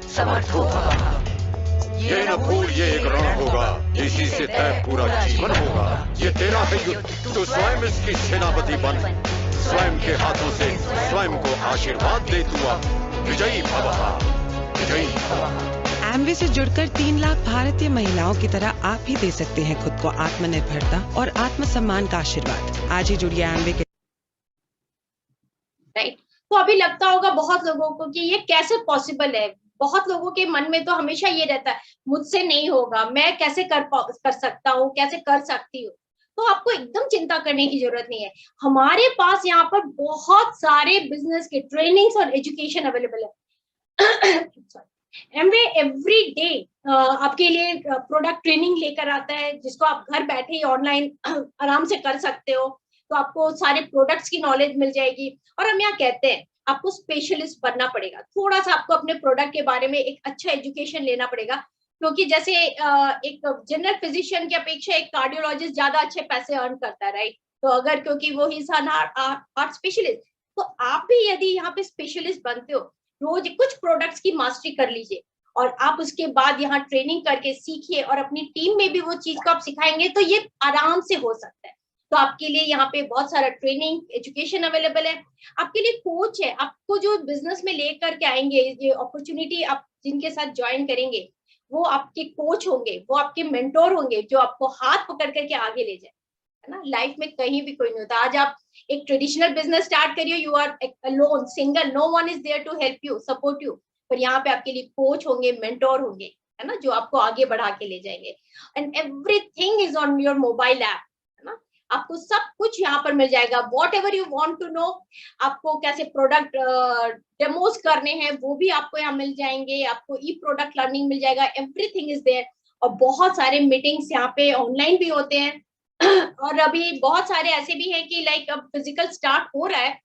समर्थो भवः। ये न भूल ये एक रण होगा, इसी से तय पूरा जीवन होगा। ये तेरा है युद्ध, तो स्वयं इसकी सेनापति बन। स्वयं के हाथों से स्वयं को आशीर्वाद दे तू अब। विजयी भवः, विजयी भवः। एमवे से जुड़कर 3 लाख भारतीय महिलाओं की तरह आप भी दे सकते हैं खुद को आत्मनिर्भरता और आत्मसम्मान का आशीर्वाद। आज ही जुड़िए एमवे के। राइट, तो अभी लगता होगा बहुत लोगों को कि ये कैसे पॉसिबल है। बहुत लोगों के मन में तो हमेशा ये रहता है मुझसे नहीं होगा, मैं कैसे कर सकता हूँ, कैसे कर सकती हूँ। तो आपको एकदम चिंता करने की जरूरत नहीं है। हमारे पास यहाँ पर बहुत सारे बिजनेस के ट्रेनिंग्स और एजुकेशन अवेलेबल है। एमवे एवरी डे आपके लिए प्रोडक्ट ट्रेनिंग लेकर आता है, जिसको आप घर बैठे ही ऑनलाइन आराम से कर सकते हो। तो आपको सारे प्रोडक्ट्स की नॉलेज मिल जाएगी। और हम यहाँ कहते हैं आपको स्पेशलिस्ट बनना पड़ेगा, थोड़ा सा आपको अपने प्रोडक्ट के बारे में एक अच्छा एजुकेशन लेना पड़ेगा, क्योंकि जैसे एक जनरल फिजिशियन की अपेक्षा एक कार्डियोलॉजिस्ट ज्यादा अच्छे पैसे अर्न करता है, राइट? तो अगर क्योंकि वो ही हार्ट स्पेशलिस्ट, तो आप भी यदि यहाँ पे स्पेशलिस्ट बनते हो, रोज कुछ प्रोडक्ट्स की मास्टरी कर लीजिए और आप उसके बाद यहाँ ट्रेनिंग करके सीखिए और अपनी टीम में भी वो चीज को आप सिखाएंगे, तो ये आराम से हो सकता है। तो आपके लिए यहाँ पे बहुत सारा ट्रेनिंग एजुकेशन अवेलेबल है, आपके लिए कोच है, आपको जो बिजनेस में लेकर के आएंगे, ये अपॉर्चुनिटी आप जिनके साथ ज्वाइन करेंगे वो आपके कोच होंगे, वो आपके मेंटोर होंगे, जो आपको हाथ पकड़ करके आगे ले जाए, है ना? लाइफ में कहीं भी कोई नहीं होता। आज आप एक ट्रेडिशनल बिजनेस स्टार्ट करिए, you are alone, single, no one is there to help you, support you, पर यहाँ पे आपके लिए कोच होंगे, मेंटोर होंगे, है ना, जो आपको आगे बढ़ा के ले जाएंगे। And everything is on your mobile app, है ना, आपको सब कुछ यहाँ पर मिल जाएगा। Whatever you want to know, आपको कैसे प्रोडक्ट डेमोज करने हैं वो भी आपको यहाँ मिल जाएंगे, आपको ई प्रोडक्ट लर्निंग मिल जाएगा, एवरीथिंग इज देयर। और बहुत सारे मीटिंग्स यहाँ पे ऑनलाइन भी होते हैं और अभी बहुत सारे ऐसे भी हैं कि लाइक अब फिजिकल स्टार्ट हो रहा है,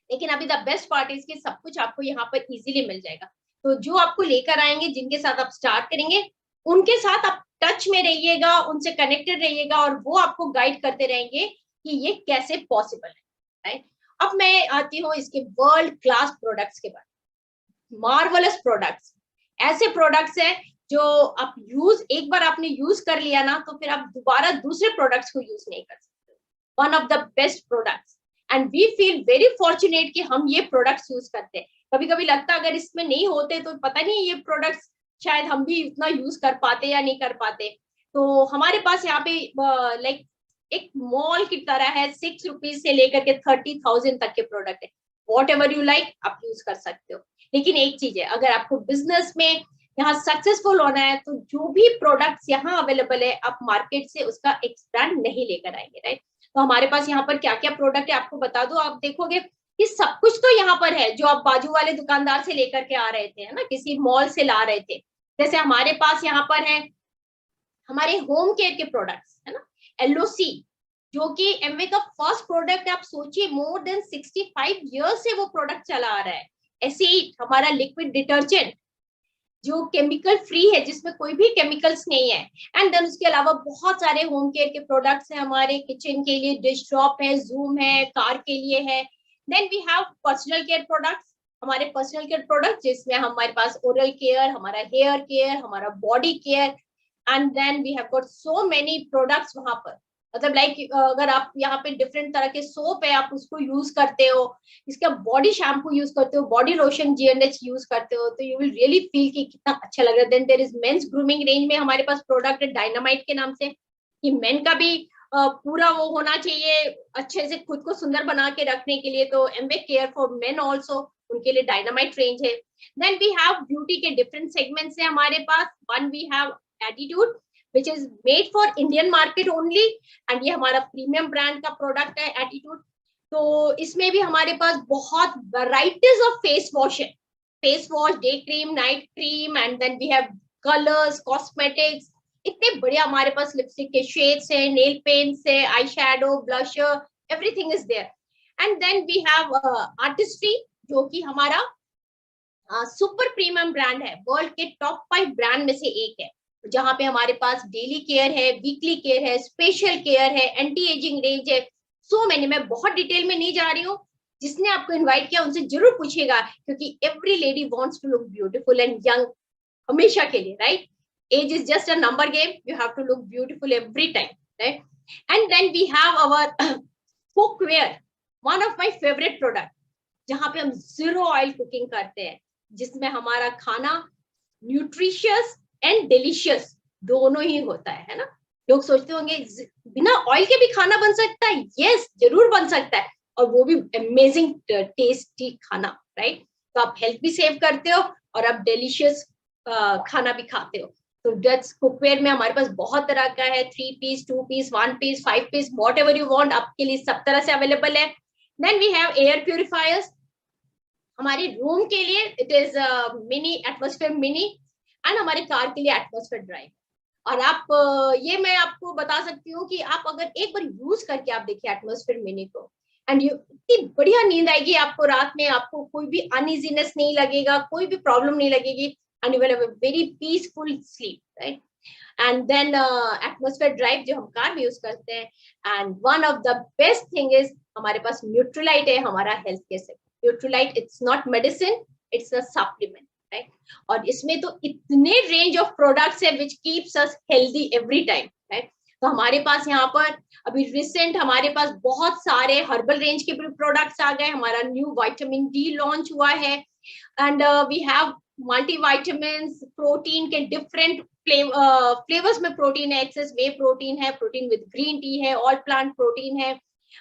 लेकिन अभी द बेस्ट पार्ट इज कि सब कुछ आपको यहाँ पर इजीली मिल जाएगा। तो जो आपको लेकर आएंगे, जिनके साथ आप स्टार्ट करेंगे, उनके साथ आप टच में रहिएगा, उनसे कनेक्टेड रहिएगा और वो आपको गाइड करते रहेंगे कि ये कैसे पॉसिबल है, राइट? अब मैं आती हूँ इसके वर्ल्ड क्लास प्रोडक्ट्स के बारे में। मार्वलस प्रोडक्ट्स, ऐसे प्रोडक्ट्स हैं जो आप एक बार आपने यूज कर लिया ना, तो फिर आप दोबारा दूसरे प्रोडक्ट्स को यूज नहीं कर सकते। One of the best products, and we feel very fortunate कि हम ये प्रोडक्ट्स यूज करते हैं। कभी कभी लगता है अगर इसमें नहीं होते तो पता नहीं ये प्रोडक्ट्स शायद हम भी इतना यूज कर पाते या नहीं कर पाते। तो हमारे पास यहाँ पे लाइक एक मॉल की तरह है, 6 रुपीज से लेकर के 30,000 तक के प्रोडक्ट है। वॉट एवर यू लाइक आप यूज कर सकते हो। लेकिन एक चीज है, अगर आपको बिजनेस में यहाँ सक्सेसफुल होना है तो जो भी प्रोडक्ट्स यहाँ अवेलेबल है आप मार्केट से उसका एक्सपेंड नहीं लेकर आएंगे, राइट? तो हमारे पास यहाँ पर क्या क्या प्रोडक्ट है आपको बता दो, आप देखोगे कि सब कुछ तो यहाँ पर है जो आप बाजू वाले दुकानदार से लेकर के आ रहे थे, है ना, किसी मॉल से ला रहे थे। जैसे हमारे पास यहाँ पर है हमारे होम केयर के प्रोडक्ट्स, है ना, LOC, जो कि एमवे का फर्स्ट प्रोडक्ट है। आप सोचिए मोर देन 65 ईयर्स से वो प्रोडक्ट चला आ रहा है। एसीट, हमारा लिक्विड डिटर्जेंट जो केमिकल फ्री है, जिसमें कोई भी केमिकल्स नहीं है। एंड देन उसके अलावा बहुत सारे होम केयर के प्रोडक्ट्स हैं हमारे, किचन के लिए डिश ड्रॉप है, जूम है, कार के लिए है। Then we have personal care products, हमारे पर्सनल केयर प्रोडक्ट जिसमें हमारे पास ओरल केयर, हमारा हेयर केयर, हमारा body care, and then we have got so many products वहां पर। मतलब लाइक अगर आप यहाँ पे डिफरेंट तरह के सोप है आप उसको यूज करते हो, इसका बॉडी शैम्पू यूज करते हो, बॉडी लोशन GNH यूज करते हो, तो यू विल रियली फील कि कितना अच्छा लग रहा है। Then there is men's grooming range में हमारे पास प्रोडक्ट है डायनामाइट के नाम से, कि मेन का भी पूरा वो होना चाहिए अच्छे से खुद को सुंदर बना के रखने के लिए, तो Amway care for men also, उनके लिए डायनामाइट रेंज है। देन वी हैव ब्यूटी के डिफरेंट सेगमेंट्स है हमारे पास। One we have attitude which is made for Indian market only, and ये हमारा प्रीमियम ब्रांड का प्रोडक्ट है एटीट्यूड। तो इसमें भी हमारे पास बहुत वैराइटीज ऑफ फेस वॉश है, face wash, day cream, night cream, and then we have colours, cosmetics, इतने बढ़िया हमारे पास लिपस्टिक के शेड्स है, नेल पेंट्स है, eye shadow, blusher, everything is there. And then we have Artistry, जो कि हमारा सुपर प्रीमियम ब्रांड है, वर्ल्ड के टॉप 5 ब्रांड में से एक है, जहां पे हमारे पास डेली केयर है, वीकली केयर है, स्पेशल केयर है, एंटी एजिंग रेंज है, सो मैनी। मैं बहुत डिटेल में नहीं जा रही हूँ, जिसने आपको इनवाइट किया उनसे जरूर पूछेगा, क्योंकि every lady wants to look beautiful and young हमेशा के लिए, right? Age is just a number game, you have to look beautiful every time, right? And then we have our cookware, one of my favourite product, जहां पे हम 0 oil cooking करते हैं, जिसमें हमारा खाना न्यूट्रिशियस एंड डिलीशियस दोनों ही होता है ना। लोग सोचते होंगे बिना ऑयल के भी खाना बन सकता है, यस जरूर बन सकता है, और वो भी अमेजिंग टेस्टी खाना, राइट? तो आप हेल्थ भी सेव करते हो और आप डिलीशियस खाना भी खाते हो। तो दैट्स कुकवेयर में हमारे पास बहुत तरह का है, 3 piece, 2 piece, 1 piece, 5 piece, whatever you want, आपके लिए सब तरह से अवेलेबल है। Then we have air purifiers, हमारे रूम के लिए it is mini atmosphere mini, and हमारे कार के लिए एटमॉस्फेयर ड्राइव। और आप ये मैं आपको बता सकती हूँ कि आप अगर एक बार यूज करके आप देखिए एटमॉस्फेयर मिनी को, एंड इतनी बढ़िया नींद आएगी आपको रात में, आपको कोई भी अनइजीनेस नहीं लगेगा, कोई भी प्रॉब्लम नहीं लगेगी। and you will have a very peaceful sleep, right? And then atmosphere drive जो हम कार में यूज करते हैं, and one of the best thing is हमारे पास न्यूट्रलाइट है हमारा हेल्थ केयर से. Nutrilite it's not medicine, it's a supplement, right? और इसमें तो इतने रेंज ऑफ प्रोडक्ट्स है which keeps us healthy every time, right? तो हमारे पास यहाँ पर अभी रिसेंट हमारे पास बहुत सारे हर्बल रेंज के प्रोडक्ट्स आ गए. हमारा न्यू विटामिन डी लॉन्च हुआ है, and we have multivitamins, protein के डिफरेंट फ्लेवर्स में प्रोटीन है, एक्सेस वे प्रोटीन है, प्रोटीन विद ग्रीन टी है, ऑल प्लांट प्रोटीन है,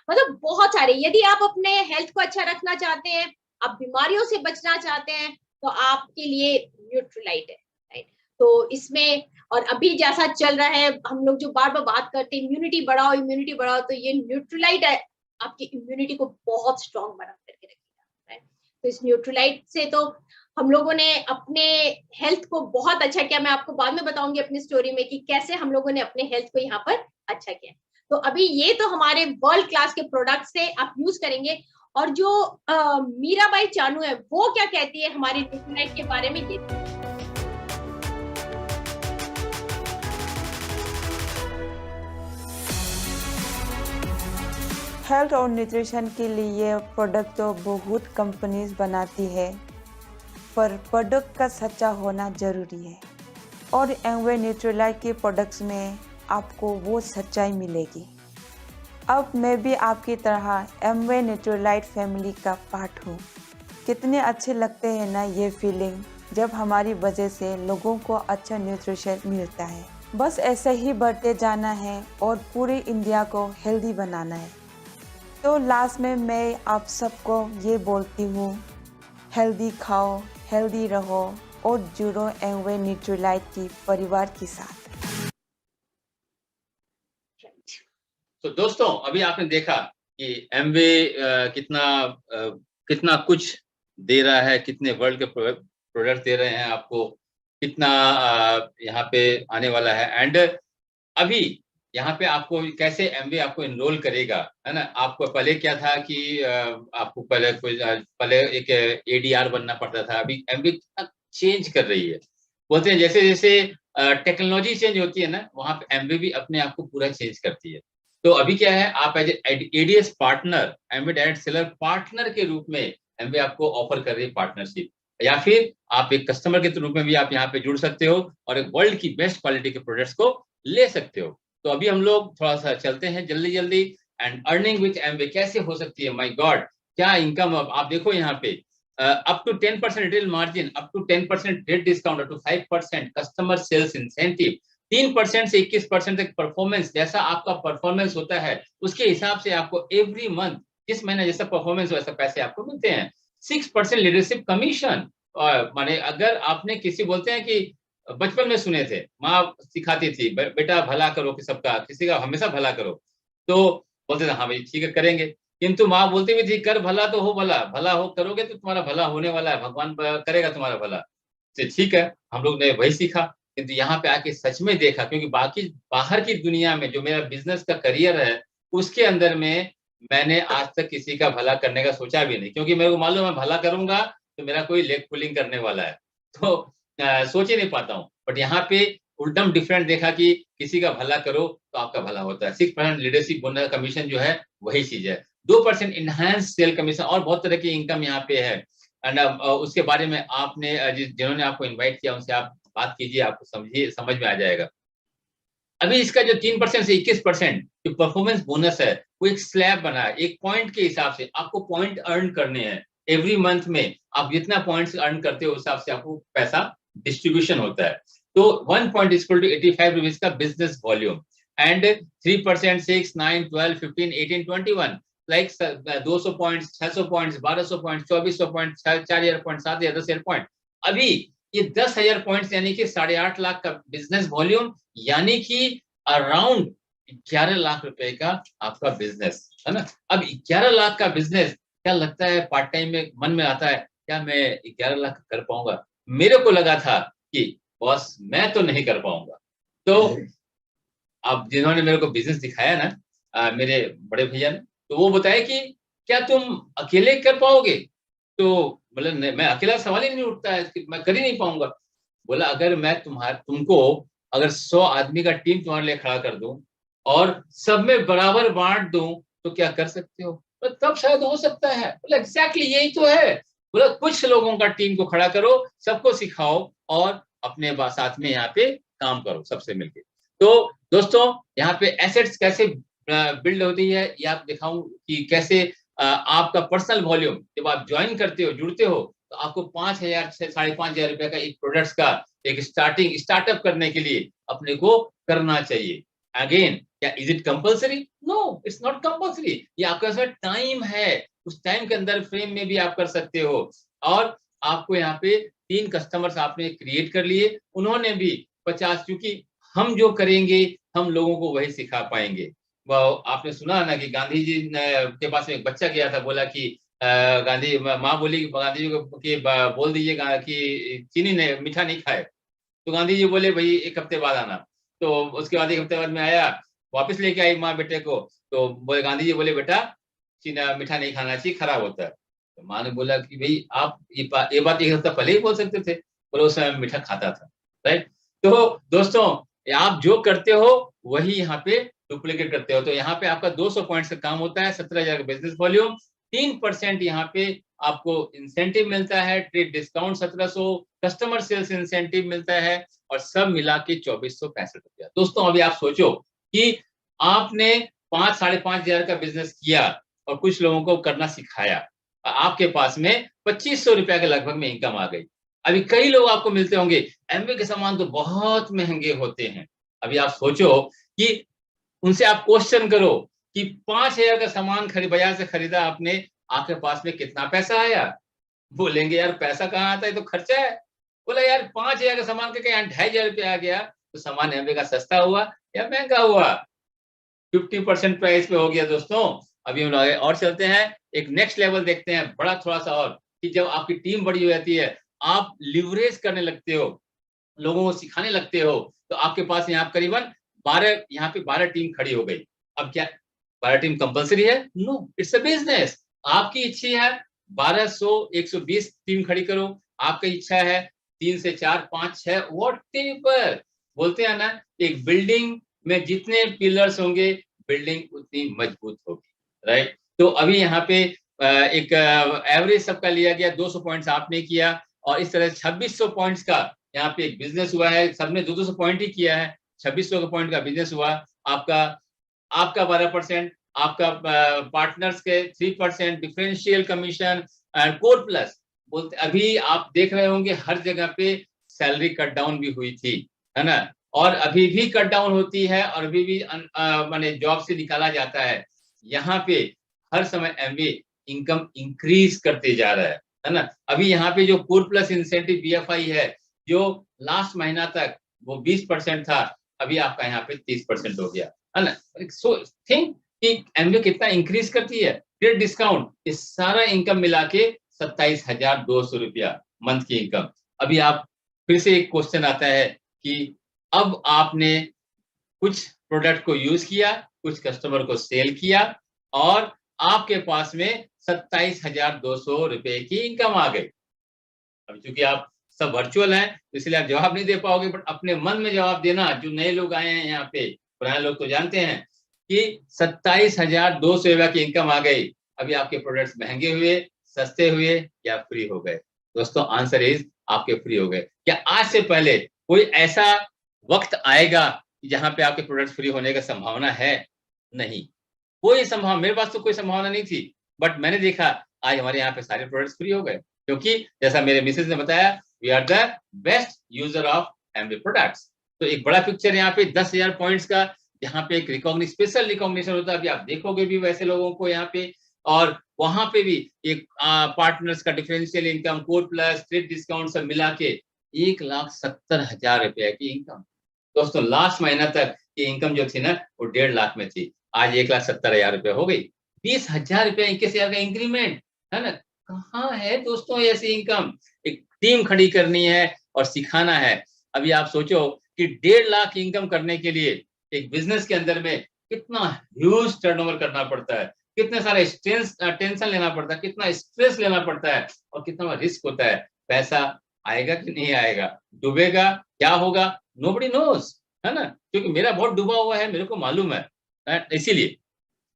मतलब बहुत सारे. यदि आप अपने हेल्थ को अच्छा रखना चाहते हैं, आप बीमारियों से बचना चाहते हैं, तो आपके लिए न्यूट्रलाइट है, राइट? तो इसमें, और अभी जैसा चल रहा है, हम लोग जो बार बार बात करते हैं इम्यूनिटी बढ़ाओ, तो ये न्यूट्रलाइट है आपकी इम्यूनिटी को बहुत स्ट्रॉन्ग बना करके रखेगा, राइट? तो इस न्यूट्रलाइट से तो हम लोगों ने अपने हेल्थ को बहुत अच्छा किया. मैं आपको बाद में बताऊंगी अपनी स्टोरी में कि कैसे हम लोगों ने अपने हेल्थ को यहाँ पर अच्छा किया. तो अभी ये तो हमारे वर्ल्ड क्लास के प्रोडक्ट्स से आप यूज करेंगे. और जो मीराबाई चानू है वो क्या कहती है हमारे न्यूट्रलाइट के बारे में, ये हेल्थ और न्यूट्रिशन के लिए प्रोडक्ट तो बहुत कंपनीज बनाती है, पर प्रोडक्ट का सच्चा होना ज़रूरी है. और एमवे न्यूट्रलाइट के प्रोडक्ट्स में आपको वो सच्चाई मिलेगी. अब मैं भी आपकी तरह एमवे न्यूट्रलाइट फैमिली का पार्ट हूँ. कितने अच्छे लगते हैं ना ये फीलिंग, जब हमारी वजह से लोगों को अच्छा न्यूट्रिशन मिलता है. बस ऐसे ही बढ़ते जाना है और पूरे इंडिया को हेल्दी बनाना है. तो लास्ट में मैं आप सबको ये बोलती हूँ, हेल्दी खाओ, हेल्दी रहो और जुड़ो एमवे न्यूट्रलाइट की परिवार के साथ. तो दोस्तों, अभी आपने देखा कि एमवे कितना कुछ दे रहा है, कितने वर्ल्ड के प्रोडक्ट दे रहे हैं आपको, कितना यहाँ पे आने वाला है. एंड अभी यहाँ पे आपको कैसे एमवे आपको एनरोल करेगा, है ना? आपको पहले क्या था कि आपको पहले एक एडीआर बनना पड़ता था. अभी एमवे कितना चेंज कर रही है. बोलते हैं जैसे जैसे टेक्नोलॉजी चेंज होती है ना, वहां पे एमवे भी अपने आप को पूरा चेंज करती है. तो अभी क्या है, आप as ADS partner, Amway direct seller partner के रूप में एमवे आपको ऑफर कर रही है पार्टनरशिप, या फिर आप एक कस्टमर के रूप में भी आप यहाँ पे जुड़ सकते हो और एक वर्ल्ड की बेस्ट क्वालिटी के प्रोडक्ट्स को ले सकते हो. तो अभी हम लोग थोड़ा सा चलते हैं जल्दी. एंड अर्निंग विथ एमवे कैसे हो सकती है, माय गॉड, क्या इनकम. अब आप देखो यहाँ पे up to 10% retail margin, up to 10% rate discount, up to 5% customer sales incentive, 3% से 21% तक परफॉर्मेंस. जैसा आपका परफॉर्मेंस होता है उसके हिसाब से आपको एवरी मंथ, जिस महीने जैसा परफॉर्मेंस वैसा पैसे आपको मिलते हैं. 6% लीडरशिप कमीशन. माने अगर आपने किसी, बोलते हैं कि बचपन में सुने थे, माँ सिखाती थी बेटा भला करो कि सबका, किसी का हमेशा भला करो. तो बोलते थे हाँ भाई ठीक है करेंगे, किंतु माँ बोलती भी थी कर भला तो हो भला, भला हो करोगे तो तुम्हारा भला होने वाला है, भगवान करेगा तुम्हारा भला. तो ठीक है, हम लोग ने वही सीखा. किंतु यहाँ पे आके सच में देखा, क्योंकि बाहर की दुनिया में जो मेरा बिजनेस का करियर है उसके अंदर में मैंने आज तक किसी का भला करने का सोचा भी नहीं, क्योंकि मेरे को मालूम है भला करूंगा तो मेरा कोई लेग पुलिंग करने वाला है, तो सोच ही नहीं पाता हूँ. बट यहाँ पे उल्टम डिफरेंट देखा कि किसी का भला करो तो आपका भला होता है. 6% लीडरशिप बोनस कमीशन जो है वही चीज है. 2% इनहांस सेल कमीशन, और बहुत तरह की इनकम यहाँ पे है. एंड उसके बारे में आपने जिन्होंने आपको इन्वाइट किया उनसे आप बात कीजिए, आपको समझ में आ जाएगा. अभी इसका जो 3% से 21% जो परफॉर्मेंस बोनस है वो एक स्लैब बना है, एक पॉइंट के हिसाब से आपको पॉइंट अर्न करने हैं. एवरी मंथ में आप जितना पॉइंट्स अर्न करते हो उस हिसाब से आपको पैसा डिस्ट्रीब्यूशन होता है. तो 1 point is equal to 85 rupees का business volume. And 3%, 6, 9, 12, 15, 18, 21 like 200 points, 600 points, 1200 points, 2400 points, 4000 point, 7000, 10,000 point. अभी ये 10,000 पॉइंट्स यानी कि 8.5 लाख का बिजनेस वॉल्यूम, यानी कि अराउंड 11 लाख रुपए का आपका बिजनेस है ना. अब 11 लाख का बिजनेस, क्या लगता है पार्ट टाइम में मन में आता है क्या मैं 11 लाख कर पाऊंगा? मेरे को लगा था कि बॉस मैं तो नहीं कर पाऊंगा. तो अब जिन्होंने मेरे को बिजनेस दिखाया ना, मेरे बड़े भैया ने, तो वो बताया कि क्या तुम अकेले कर पाओगे? तो मतलब मैं अकेला सवाल ही नहीं उठता है कि मैं कर ही नहीं पाऊंगा. बोला अगर मैं तुमको अगर 100 आदमी का टीम तुम्हारे लिए खड़ा कर दूं और सब में बराबर बांट दूं तो क्या कर सकते हो? तो तब शायद हो सकता है। बोला एग्जैक्टली यही तो है। बोला कुछ लोगों का टीम को खड़ा करो, सबको सिखाओ और अपने साथ में यहाँ पे काम करो सबसे मिलके। तो दोस्तों यहाँ पे एसेट्स कैसे बिल्ड होती है ये आप दिखाऊं कि कैसे आपका पर्सनल वॉल्यूम जब आप ज्वाइन करते हो, जुड़ते हो, तो आपको 5,000 से 5,500 रुपए का एक प्रोडक्ट्स का एक स्टार्टअप करने के लिए अपने को करना चाहिए। अगेन क्या is it compulsory? No, it's not compulsory. ये आपके पास टाइम है, उस टाइम के अंदर फ्रेम में भी आप कर सकते हो। और आपको यहाँ पे 3 कस्टमर्स आपने क्रिएट कर लिए, उन्होंने भी 50, क्योंकि हम जो करेंगे हम लोगों को वही सिखा पाएंगे। वो आपने सुना ना कि गांधी जी के पास में एक बच्चा गया था, बोला कि गांधी माँ बोली गांधी जी को कि बोल दीजिए कि चीनी ने मीठा नहीं खाए। तो गांधी जी बोले भाई 1 हफ्ते बाद आना। तो उसके बाद 1 हफ्ते बाद में आया, वापस लेके आई माँ बेटे को। तो बोले गांधी जी बोले बेटा चीना मीठा नहीं खाना चाहिए, खराब होता है। तो माँ ने बोला कि भाई आप ये बात 1 हफ्ता पहले ही बोल सकते थे। बोले उस समय मीठा खाता था। राइट। तो दोस्तों आप जो करते हो वही यहाँ पे डुप्लीकेट करते हो। तो यहाँ पे आपका 200 पॉइंट्स का काम होता है, 17,000 का बिजनेस वॉल्यूम, 3% यहाँ पे आपको इंसेंटिव मिलता है, trade discount 1700, customer sales incentive मिलता है और सब मिला के 2,465 रुपया। दोस्तों अभी आप सोचो कि आपने 5,500 का बिजनेस किया और कुछ लोगों को करना सिखाया, आपके पास में 2,500 रुपया के लगभग में इनकम आ गई। अभी कई लोग आपको मिलते होंगे एमवे के सामान तो बहुत महंगे होते हैं। अभी आप सोचो कि उनसे आप क्वेश्चन करो कि 5,000 का सामान बाजार से खरीदा आपने, आपके पास में कितना पैसा आया? बोलेंगे यार पैसा कहाँ आता है, तो खर्चा है। बोला यार 5,000 का सामान के 2,500 रुपया आ गया, तो सामान एमवे का सस्ता हुआ या महंगा हुआ? 50% प्राइस पे हो गया। दोस्तों अभी हम लोग और चलते हैं, एक नेक्स्ट लेवल देखते हैं बड़ा थोड़ा सा और, कि जब आपकी टीम बड़ी हो जाती है, आप लिवरेज करने लगते हो, लोगों को सिखाने लगते हो, तो आपके पास यहाँ करीबन 12 टीम खड़ी हो गई। अब क्या 12 टीम कंपल्सरी है? No, it's a business. आपकी इच्छा है 1200 120 टीम खड़ी करो, आपकी इच्छा है 3 से 4 5 6 व्हाटएवर। बोलते हैं ना, एक बिल्डिंग में जितने पिलर्स होंगे बिल्डिंग उतनी मजबूत होगी। राइट। तो अभी यहाँ पे एक एवरेज सबका लिया गया, 200 पॉइंट्स आपने किया और इस तरह 2,600 पॉइंट्स का यहाँ पे एक बिजनेस हुआ है। सबने 200 पॉइंट ही किया है, 2,600 पॉइंट का बिजनेस हुआ। आपका 12%, आपका पार्टनर्स के 3%, differential commission and core plus. बोलते अभी आप देख रहे होंगे हर जगह पे सैलरी कट डाउन भी हुई थी, है ना, और अभी भी कट डाउन होती है और अभी भी माने जॉब से निकाला जाता है। यहाँ पे हर समय एमवे इनकम इंक्रीज करते जा रहा है ना। अभी यहाँ पे जो कोर प्लस इंसेंटिव बीएफआई है, जो लास्ट महीना तक वो 20% था, अभी आपका यहाँ पे 30% हो गया, है ना। सो थिंक कि एमवे कितना इंक्रीज करती है। ट्रेड डिस्काउंट, इस सारा इनकम मिला के 27,200 रुपया मंथ की इनकम। अभी आप फिर से एक क्वेश्चन आता है कि अब आपने कुछ प्रोडक्ट को यूज किया, कुछ कस्टमर को सेल किया और आपके पास में 27,200 रुपए की इनकम आ गई। अब चूंकि आप सब वर्चुअल हैं तो इसलिए आप जवाब नहीं दे पाओगे, बट अपने मन में जवाब देना। जो नए लोग आए हैं यहाँ पे, पुराने लोग तो जानते हैं कि 27,200 रुपया की इनकम आ गई। अभी आपके प्रोडक्ट्स महंगे हुए, सस्ते हुए या फ्री हो गए? दोस्तों आंसर इज आपके फ्री हो गए। क्या आज से पहले कोई ऐसा वक्त आएगा जहां पे आपके प्रोडक्ट्स फ्री होने का संभावना है? नहीं, कोई संभावना, मेरे पास तो कोई संभावना नहीं थी, बट मैंने देखा आज हमारे यहाँ पे सारे प्रोडक्ट्स फ्री हो गए, क्योंकि जैसा मेरे मिसेज ने बताया, we are the best user of Amway products. तो एक बड़ा पिक्चर यहाँ पे 10,000 पॉइंट्स का, यहाँ पे एक स्पेशल रिकॉग्निशन होता है। अभी आप देखोगे भी वैसे लोगों को यहाँ पे, और वहां पे भी एक पार्टनर्स का differential income, core plus, trade discount सब मिला के 1,70,000 रुपया की इनकम। दोस्तों लास्ट महीना तक ये इनकम जो थी ना वो 1.5 लाख में थी, आज 1,70,000 रुपया हो गई। 20,000 रुपया 21,000 का इंक्रीमेंट, है ना। कहाँ है दोस्तों ऐसी इनकम? एक टीम खड़ी करनी है और सिखाना है। अभी आप सोचो कि 1.5 लाख इनकम करने के लिए एक बिजनेस के अंदर में कितना ह्यूज टर्नओवर करना पड़ता है, कितने सारे टेंशन लेना पड़ता है, कितना स्ट्रेस लेना पड़ता है और कितना रिस्क होता है। पैसा आएगा कि नहीं आएगा, डूबेगा, क्या होगा, नोबडी नोज, है ना, क्योंकि मेरा बहुत डूबा हुआ है, मेरे को मालूम है, इसीलिए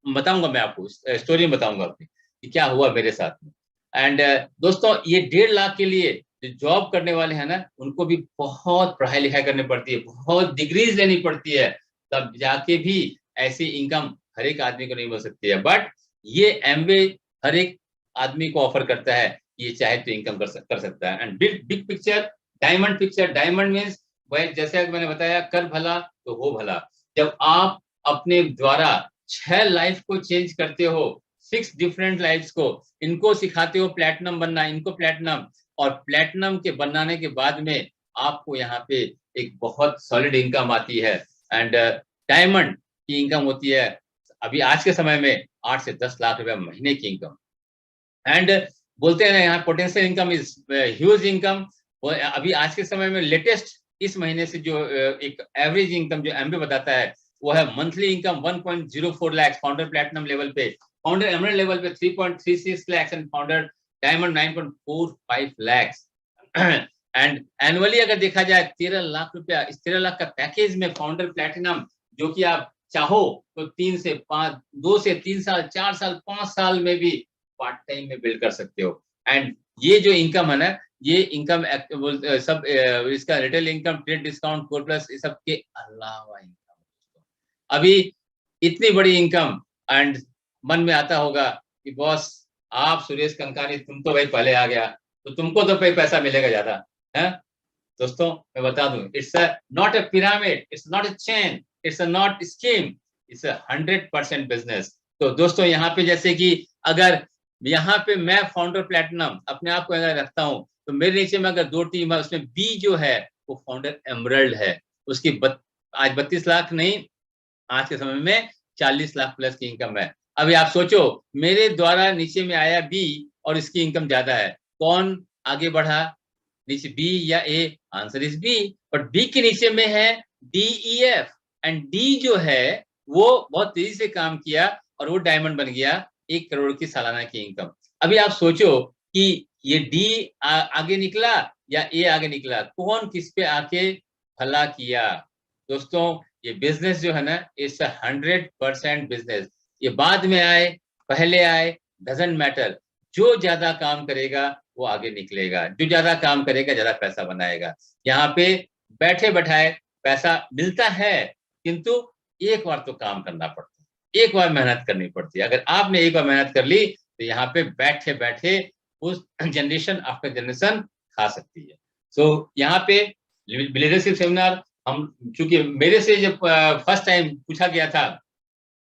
बताऊंगा मैं आपको, स्टोरी बताऊंगा अपनी कि क्या हुआ मेरे साथ में। एंड दोस्तों, ये 1.5 लाख के लिए जो जॉब करने वाले हैं ना, उनको भी बहुत पढ़ाई लिखाई करनी पड़ती है, बहुत डिग्रीज लेनी पड़ती है, तब जाके भी ऐसी इनकम हर एक आदमी को नहीं मिल सकती है। बट ये एमवे हर एक आदमी को ऑफर करता है, ये चाहे तो इनकम कर सकता है। And big picture, diamond picture, diamond means भाई जैसे मैंने बताया, कर भला तो हो भला। जब आप अपने द्वारा 6 लाइफ को चेंज करते हो, 6 डिफरेंट लाइफ्स को, इनको सिखाते हो प्लैटिनम बनना, इनको प्लैटिनम, और प्लैटिनम के बनाने के बाद में आपको यहाँ पे एक बहुत सॉलिड इनकम आती है। एंड डायमंड की इनकम होती है अभी आज के समय में 8 से 10 लाख रुपया महीने की इनकम। एंड बोलते हैं ना, यहाँ potential income is huge income. अभी आज के समय में लेटेस्ट इस महीने से जो एक एवरेज इनकम जो एमबी बताता है, वो है monthly income 1.04 lakh founder platinum level पे, फाउंडर एमरल्ड लेवल पे 3.36 lakh and founder diamond 9.45 lakh. And annually अगर देखा जाए 13 लाख रुपया, इस 13 लाख का पैकेज में फाउंडर प्लैटिनम, जो कि आप चाहो तो 2 से 3 साल, 4 साल, 5 साल में भी पार्ट टाइम में बिल्ड कर सकते हो। एंड ये जो इनकम है ना, ये इनकम सब इसका retail income, trade discount, core plus, ये सब के अलावा इनकम। अभी इतनी बड़ी इनकम, एंड मन में आता होगा कि बॉस आप सुरेश कंकानी, तुम तो भाई पहले आ गया, तो तुमको तो भाई पैसा मिलेगा ज्यादा, है? दोस्तों मैं बता दूं, it's not a pyramid, it's not a chain, it's not scheme, it's 100% business. तो दोस्तों यहाँ पे जैसे कि अगर यहाँ पे मैं फाउंडर प्लैटिनम अपने आप को अगर रखता हूँ, तो मेरे नीचे में अगर 2 टीम है, उसमें बी जो है वो फाउंडर एमरल्ड है, उसकी आज 32 लाख नहीं, आज के समय में 40 लाख प्लस की इनकम है। अभी आप सोचो, मेरे द्वारा नीचे में आया बी और इसकी इनकम ज्यादा है, कौन आगे बढ़ा नीचे, बी या A? Answer is B. But B के नीचे में है D, E, F, and D जो है वो बहुत तेजी से काम किया और वो डायमंड बन गया 1 करोड़ की सालाना की इनकम। अभी आप सोचो कि ये डी आगे निकला या ए आगे निकला, कौन किस पे आके भला किया? दोस्तों ये बिजनेस जो है ना, इट्स 100% बिजनेस। ये बाद में आए पहले आए डजंट मैटर, जो ज्यादा काम करेगा वो आगे निकलेगा, जो ज्यादा काम करेगा ज्यादा पैसा बनाएगा। यहाँ पे बैठे बैठाए पैसा मिलता है, किंतु एक बार तो काम करना पड़ता है, एक बार मेहनत करनी पड़ती है। अगर आपने एक बार मेहनत कर ली तो यहाँ पे बैठे बैठे उस जनरेशन आफ्टर जनरेशन खा सकती है। सो यहाँ पे लीडरशिप सेमिनार, हम चूंकि मेरे से जब फर्स्ट टाइम पूछा गया था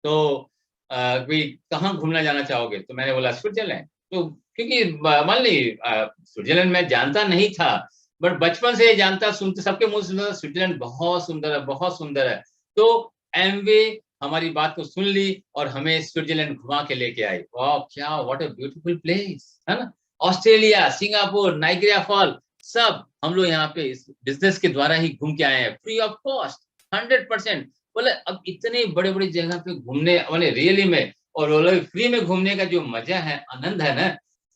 तो कोई कहाँ घूमना जाना चाहोगे, तो मैंने बोला स्विट्जरलैंड। तो क्योंकि मान ली स्विट्जरलैंड मैं जानता नहीं था, बट बचपन से जानता, सुनते सबके मुंह से स्विट्जरलैंड बहुत सुंदर है, बहुत सुंदर है। तो एमवे हमारी बात को सुन ली और हमें स्विट्जरलैंड घुमा के लेके आई। वाह क्या, व्हाट अ ब्यूटीफुल प्लेस, है ना। ऑस्ट्रेलिया, सिंगापुर, नाइग्रिया फॉल, सब हम लोग यहाँ पे इस बिजनेस के द्वारा ही घूम के आए हैं, फ्री ऑफ कॉस्ट, 100%। बोले अब इतने बड़े बड़े जगह पे घूमने वाले रियली में, और फ्री में घूमने का जो मजा है, आनंद है ना,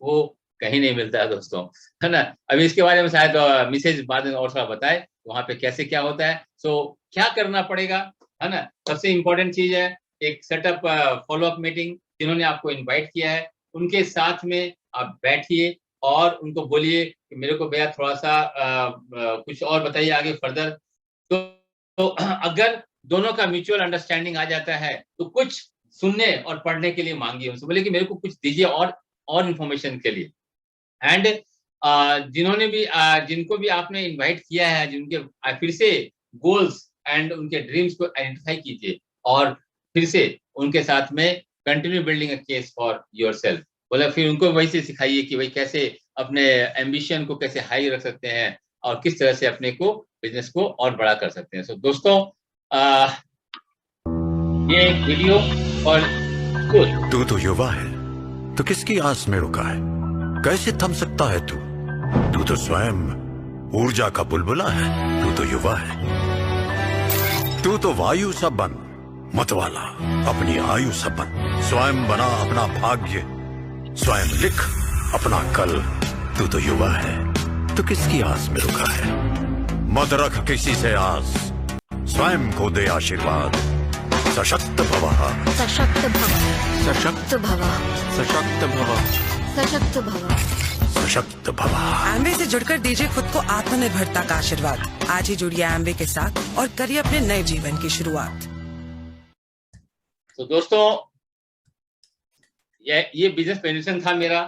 वो कहीं नहीं मिलता है दोस्तों, है ना। अभी इसके बारे में शायद मिसेज बाद में और थोड़ा बताए वहां पे कैसे क्या होता है। सो क्या करना पड़ेगा, है ना। सबसे इम्पोर्टेंट चीज है एक सेटअप फॉलोअप मीटिंग। जिन्होंने आपको इनवाइट किया है उनके साथ में आप बैठिए और उनको बोलिए कि मेरे को भैया थोड़ा सा कुछ और बताइए आगे फर्दर। तो अगर दोनों का म्यूचुअल अंडरस्टैंडिंग आ जाता है तो कुछ सुनने और पढ़ने के लिए मांगिए उनसे, बोले कि मेरे को कुछ दीजिए और इन्फॉर्मेशन के लिए। एंड जिन्होंने भी जिनको भी आपने इनवाइट किया है, जिनके फिर से गोल्स एंड उनके ड्रीम्स को आइडेंटिफाई कीजिए और फिर से उनके साथ में continue building a case for yourself. बोला फिर उनको वही से सिखाइए कि भाई कैसे अपने एम्बिशन को कैसे हाई रख सकते हैं और किस तरह से अपने को बिजनेस को और बड़ा कर सकते हैं। सो दोस्तों ये एक वीडियो और तू तो युवा है तो किसकी आस में रुका है, कैसे थम सकता है तू तो स्वयं ऊर्जा का बुलबुला है, तू तो युवा है। तू तो वायु सा बन मतवाला, अपनी आयु सा बन, स्वयं बना अपना भाग्य, स्वयं लिख अपना कल, तू तो युवा है तो किसकी आस में रुका है? मत रख किसी से आस, स्वयं को दे आशीर्वाद। सशक्त भवः, सशक्त भव, सशक्त भव, सशक्त भवः, सशक्त भव, सशक्त भवः। एमवे से जुड़कर दीजिए खुद को आत्मनिर्भरता का आशीर्वाद। आज ही जुड़िए एमवे के साथ और करिए अपने नए जीवन की शुरुआत। तो दोस्तों, ये बिजनेस प्रेजेंटेशन था मेरा,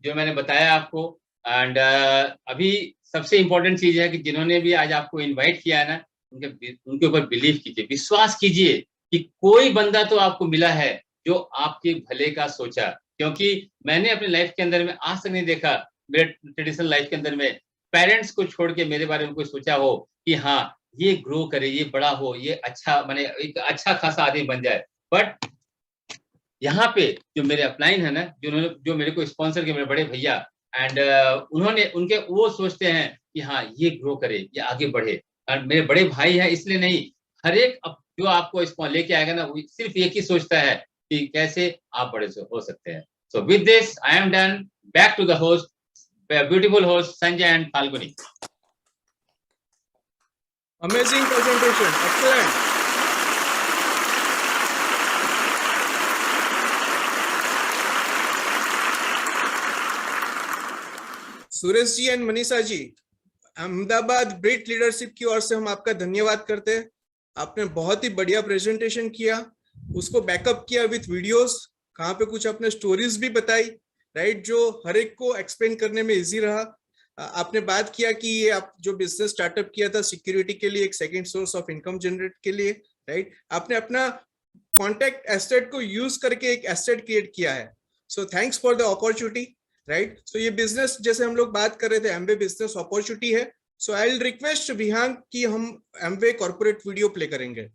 जो मैंने बताया आपको। एंड अभी सबसे इम्पोर्टेंट चीज है कि जिन्होंने भी आज आपको इनवाइट किया है ना, उनके ऊपर बिलीव कीजिए, विश्वास कीजिए कि कोई बंदा तो आपको मिला है जो आपके भले का सोचा। क्योंकि मैंने अपने लाइफ के अंदर में आज तक नहीं देखा, मेरे ट्रेडिशनल लाइफ के अंदर में पेरेंट्स को छोड़ के मेरे बारे में कोई सोचा हो कि हाँ ये ग्रो करे, ये बड़ा हो, ये अच्छा माने एक अच्छा खासा आदमी बन जाए। बट यहाँ पे जो मेरे अपलाइन है ना, जो मेरे को स्पॉन्सर के मेरे बड़े भैया, एंड उनके वो सोचते हैं कि हाँ ये ग्रो करे, ये आगे बढ़े। और मेरे बड़े भाई हैं, इसलिए नहीं, हर एक जो आपको लेके आएगा ना, वो सिर्फ एक ही सोचता है कि कैसे आप बड़े हो सकते हैं। So with this I am done, back to the host, beautiful host Sanjay and Falguni. Amazing presentation, excellent. Suresh ji and Manisha ji, Ahmedabad Brit leadership की ओर से हम आपका धन्यवाद करते हैं। आपने बहुत ही बढ़िया प्रेजेंटेशन किया, उसको बैकअप किया विथ वीडियोस, कहाँ पे कुछ आपने स्टोरीज भी बताई, राइट, जो हर एक को एक्सप्लेन करने में इजी रहा। आपने बात किया कि ये आप जो बिजनेस स्टार्टअप किया था सिक्योरिटी के लिए, एक second source of income generate के लिए, राइट, आपने अपना कॉन्टेक्ट एसेट को यूज करके एक एसेट क्रिएट किया है। So thanks for the opportunity, right. So ये बिजनेस, जैसे हम लोग बात कर रहे थे, एमवे बिजनेस अपॉर्चुनिटी है। सो आई विल रिक्वेस्ट विहांग कि हम एमवे कॉर्पोरेट वीडियो प्ले करेंगे।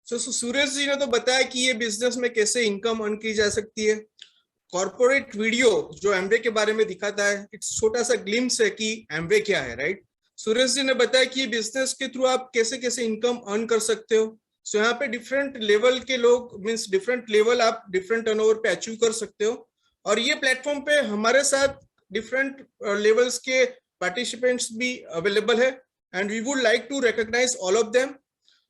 सो सुरेश जी ने तो बताया कि ये बिजनेस में कैसे इनकम अर्न की जा सकती है। कॉर्पोरेट वीडियो जो एमवे के बारे में दिखाता है, इट्स छोटा सा ग्लिम्स है कि एमवे क्या है, राइट। सुरेश जी ने बताया कि ये बिजनेस के थ्रू आप कैसे कैसे इनकम अर्न कर सकते हो। सो यहाँ पे डिफरेंट लेवल के लोग मीन्स डिफरेंट लेवल आप डिफरेंट टर्नओवर पे अचीव कर सकते हो। और ये प्लेटफॉर्म पे हमारे साथ डिफरेंट लेवल्स के पार्टिसिपेंट्स भी अवेलेबल है and we would like to recognise all of them.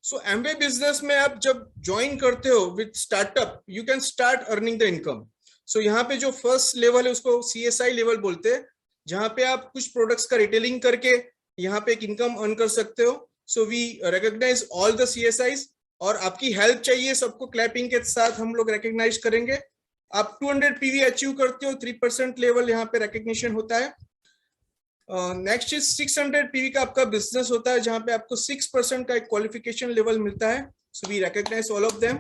So Amway business में आप जब ज्वाइन करते हो with startup, you can start earning the income. So यहाँ पे जो फर्स्ट लेवल है उसको CSI लेवल बोलते हैं, जहाँ पे आप कुछ प्रोडक्ट्स का रिटेलिंग करके यहाँ पे एक इनकम अर्न कर सकते हो। So we recognise all the CSIs और आपकी हेल्प चाहिए, सबको क्लैपिंग के साथ हम लोग रिकॉग्नाइज करेंगे। आप 200 PV अचीव करते हो, 3% लेवल यहाँ पे रिकॉग्निशन होता है। नेक्स्ट इज 600 PV का आपका बिजनेस होता है, जहाँ पे आपको 6% का एक क्वालिफिकेशन लेवल मिलता है। So we recognise all of them.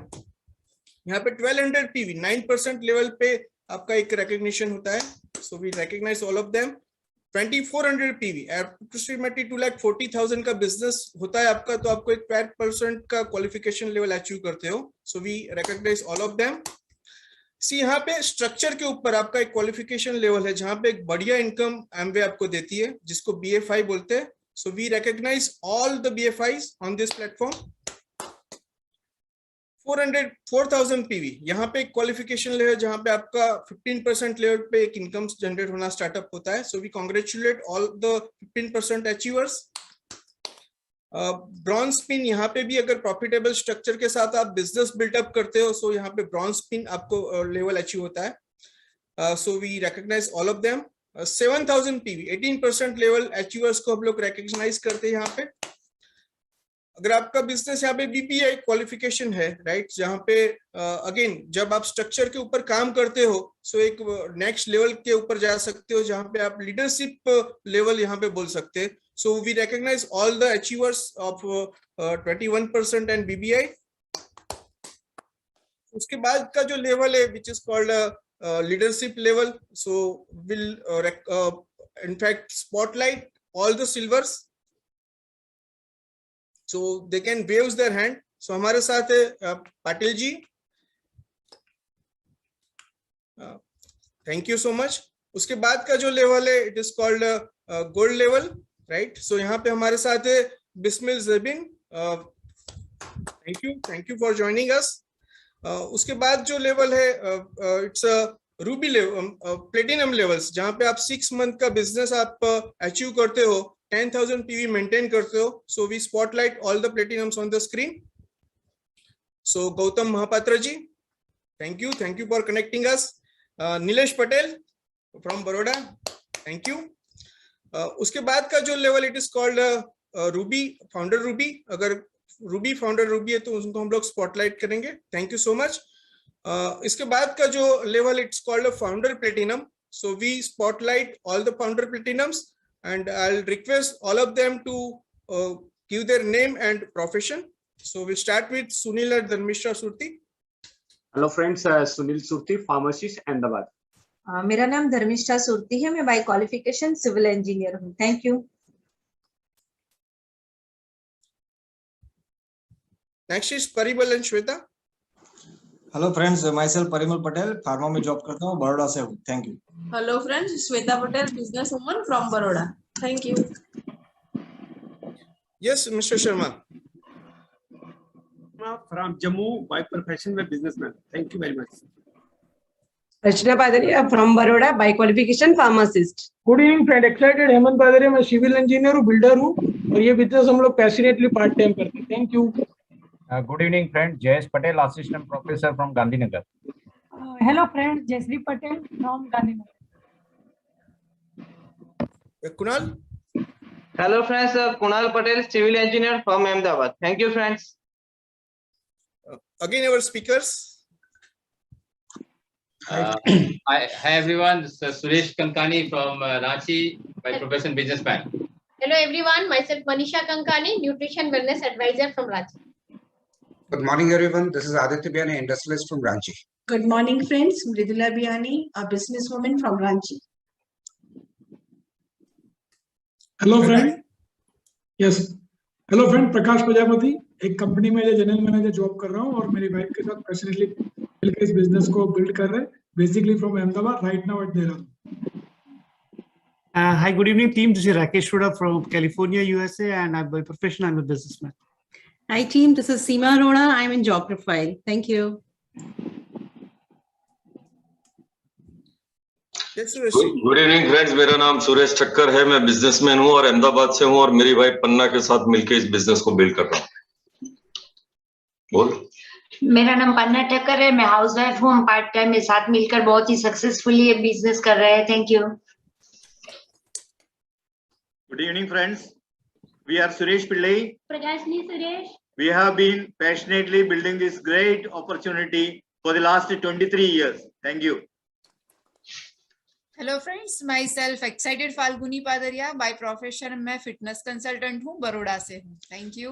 यहाँ पे 1200 PV 9% लेवल पे आपका एक रिकॉग्निशन होता है। So we recognise all of them. 2400 PV approximately 2,40,000 का बिजनेस होता है आपका, तो आपको एक 12% का क्वालिफिकेशन लेवल अचीव करते हो। So we recognise all of them. See यहाँ पे स्ट्रक्चर के ऊपर आपका एक क्वालिफिकेशन लेवल है, जहां पे एक बढ़िया इनकम एमवे आपको देती है, जिसको BFI बोलते हैं। So we recognise all the BFIs on this platform. 4,000 PV यहाँ पे एक क्वालिफिकेशन लेवल, जहां पे आपका 15% लेवल पे एक इनकम जनरेट होना स्टार्टअप होता है। So we congratulate all the 15% achievers. Bronze pin यहाँ पे भी अगर प्रॉफिटेबल स्ट्रक्चर के साथ आप बिजनेस बिल्डअप करते हो, सो यहाँ पे ब्रॉन्ज पिन आपको लेवल अचीव होता है। So we recognise all of them. 7,000 PV 18% level achievers को हम लोग रिकॉग्नाइज करते हैं यहाँ पे। अगर आपका बिजनेस यहाँ पे BPI क्वालिफिकेशन है, राइट, जहाँ पे अगेन जब आप स्ट्रक्चर के ऊपर काम करते हो, सो एक नेक्स्ट लेवल के ऊपर जा सकते हो, जहाँ पे आप लीडरशिप लेवल यहाँ पे बोल सकते हैं। So we recognize all the achievers of 21% and BBI. उसके बाद का जो लेवल है, which is called leadership level, so will in fact spotlight all the silvers, so they can wave their hand. So हमारे साथ है Patil ji, thank you so much. उसके बाद का जो लेवल है, it is called gold level. Right, so यहाँ पे हमारे साथ है Bismil Zabeen. Thank you for joining us. उसके बाद जो लेवल है it's ruby level, platinum levels, जहाँ पे आप 6 मंथ का बिजनेस आप अचीव करते हो, 10,000 PV मेंटेन करते हो। So we spotlight all the platinums on the screen. So Gautam Mahapatra ji, thank you for connecting us. Nilesh Patel from Baroda, thank you. उसके बाद का जो level it is called ruby founder ruby. अगर रूबी फाउंडर रूबी है तो उनको हम लोग स्पॉटलाइट करेंगे। Thank you so much. इसके बाद का जो level it's called founder platinum. So we spotlight all the founder प्लेटिनम्स and I will request all of them to give their name and profession. So we start with Sunil Dharmishtha Surti. Hello friends, Sunil Surti, pharmacist, Ahmedabad. मेरा नाम धर्मिष्ठा सुरती है, मैं by qualification civil engineer हूँ। Thank you. Next is Parimal and Shweta. Hello friends, myself Parimal Patel, pharma में job करता हूँ, बड़ौदा से हूँ। Thank you. Hello friends, Shweta Patel, business woman from Baroda. Thank you. Yes mister Sharma. From Jammu, by profession में businessman. Thank you very much. Rachna Padaria from Baroda, by qualification pharmacist. Good evening friend, excited. Hemant Padaria, मैं civil engineer हूँ, builder हूँ, और ये business हम लोग passionately part time करते हैं। Thank you. Good evening friend, Jayesh Patel, assistant professor from Gandhinagar. Hello friend, Jayshree Patel from Gandhinagar. Kunal. Hello friends, Kunal Patel, civil engineer from Ahmedabad. Thank you friends. Again our speakers. Hi everyone, this is Suresh Kankani from Ranchi, by profession businessman. Hello everyone, myself Manisha Kankani, nutrition wellness advisor from Ranchi. Good morning everyone, this is Aditya Biyani, industrialist from Ranchi. Good morning friends, Mridula Biyani, a businesswoman from Ranchi. Hello friend, yes, hello friend, Prakash Prajapati, एक company में general manager job कर रहा हूँ और मेरी wife के साथ passionately मिलकर इस बिजनेस को बिल्ड कर रहे हैं, basically from Ahmedabad, right now at Dehradun. Hi, good evening, team. This is Rakesh Ruda from California, USA, and I'm by profession, I'm a businessman. Hi, team. This is Seema Arora. I'm in Job Profile. Thank you. Good evening friends, मेरा नाम सुरेश ठक्कर है. मैं businessman हूं और अहमदाबाद से हूं और मेरी वाइफ पन्ना के साथ मिलकर इस बिजनेस को बिल्ड कर रहा हूं. बोल. मेरा नाम पन्ना ठक्कर है, मैं हाउसवाइफ हूँ. हम पार्ट टाइम में साथ मिलकर बहुत ही सक्सेसफुली ये बिजनेस कर रहे हैं. Thank you. Good evening, friends. We are Suresh Pillai. Prakashni Suresh. We have been passionately building this great opportunity for the last 23 years. Thank you. Hello friends, myself excited Falguni Padaria. By profession मैं fitness consultant हूँ, बड़ौदा से हूँ. Thank you.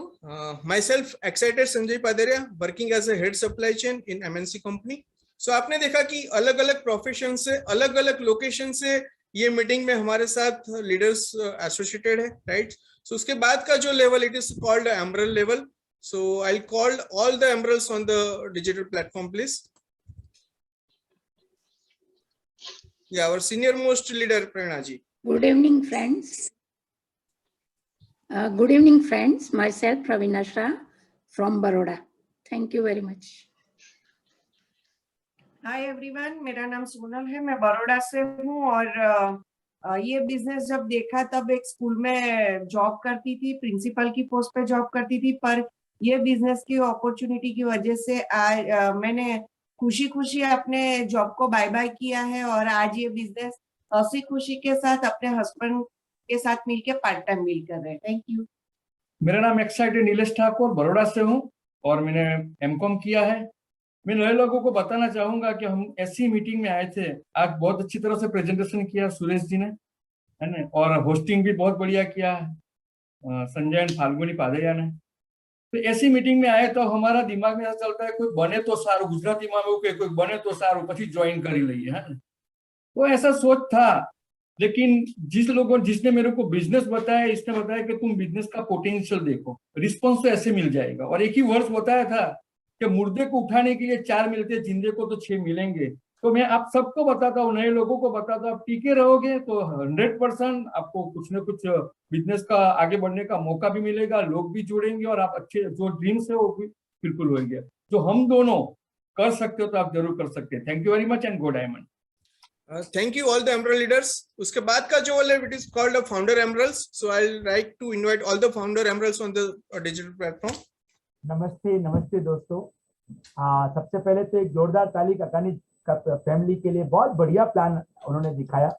Myself excited Sanjay Padaria, working as a head supply chain in MNC company. So आपने देखा कि अलग अलग profession से, अलग अलग लोकेशन से ये मीटिंग में हमारे साथ लीडर्स एसोसिएटेड है, राइट. सो उसके बाद का जो level, it is called एमरल level. So I called all the emeralds on the digital platform please. Yeah, our senior most leader, Prerna ji. Good evening, friends. Good evening, friends. Myself, Pravina Shah from Baroda. Thank you very much. Hi everyone, मेरा नाम सोनल है, मैं बड़ौदा से हूँ और ये business जब देखा तब एक स्कूल में जॉब करती थी, प्रिंसिपल की पोस्ट पे जॉब करती थी, पर ये बिजनेस की अपॉर्चुनिटी की वजह से आज मैंने खुशी खुशी अपने जॉब को बाय बाय किया है और आज ये बिजनेस हंसी खुशी के साथ अपने हस्बैंड के साथ मिलकर पार्ट टाइम बिल्ड कर रहे हैं. Thank you. मेरा नाम एक्साइटेड नीलेश ठाकुर, बड़ौदा से हूँ और मैंने एमकॉम किया है. मैं नए लोगों को बताना चाहूंगा कि हम ऐसी मीटिंग में आए थे. आज बहुत अच्छी तरह से प्रेजेंटेशन किया सुरेश जी ने, है ना, और होस्टिंग भी बहुत बढ़िया किया है संजय एंड फाल्गुनी पादरिया ने. तो ऐसी मीटिंग में आए तो हमारा दिमाग में ऐसा चलता है कोई बने तो सारू, गुजराती में कोई बने तो सारू પછી ज्वाइन કરી લઈએ, है. तो ऐसा सोच था, लेकिन जिसने मेरे को बिजनेस बताया, इसने बताया कि तुम बिजनेस का पोटेंशियल देखो, रिस्पॉन्स तो ऐसे मिल जाएगा. और एक ही वर्ड्स बताया था कि मुर्दे को उठाने के लिए 4 मिलते, जिंदे को तो 6 मिलेंगे. तो मैं आप सबको बताता हूँ, नए लोगों को बताता हूँ, आप टीके रहोगे तो 100% आपको कुछ न कुछ बिजनेस का आगे बढ़ने का मौका भी मिलेगा, लोग भी जुड़ेंगे और आप अच्छे जो ड्रीम्स है वो भी बिल्कुल होंगे. जो हम दोनों कर सकते हो तो आप जरूर कर सकते हैं. Thank you very much and go diamond. Thank you all the emerald leaders. उसके बाद का जो वाला it is called a founder emeralds. So I'll like to invite all the founder emeralds on the digital platform. नमस्ते दोस्तों. सबसे पहले तो एक जोरदार ताली काकानी का फैमिली के लिए. बहुत बढ़िया प्लान उन्होंने दिखाया.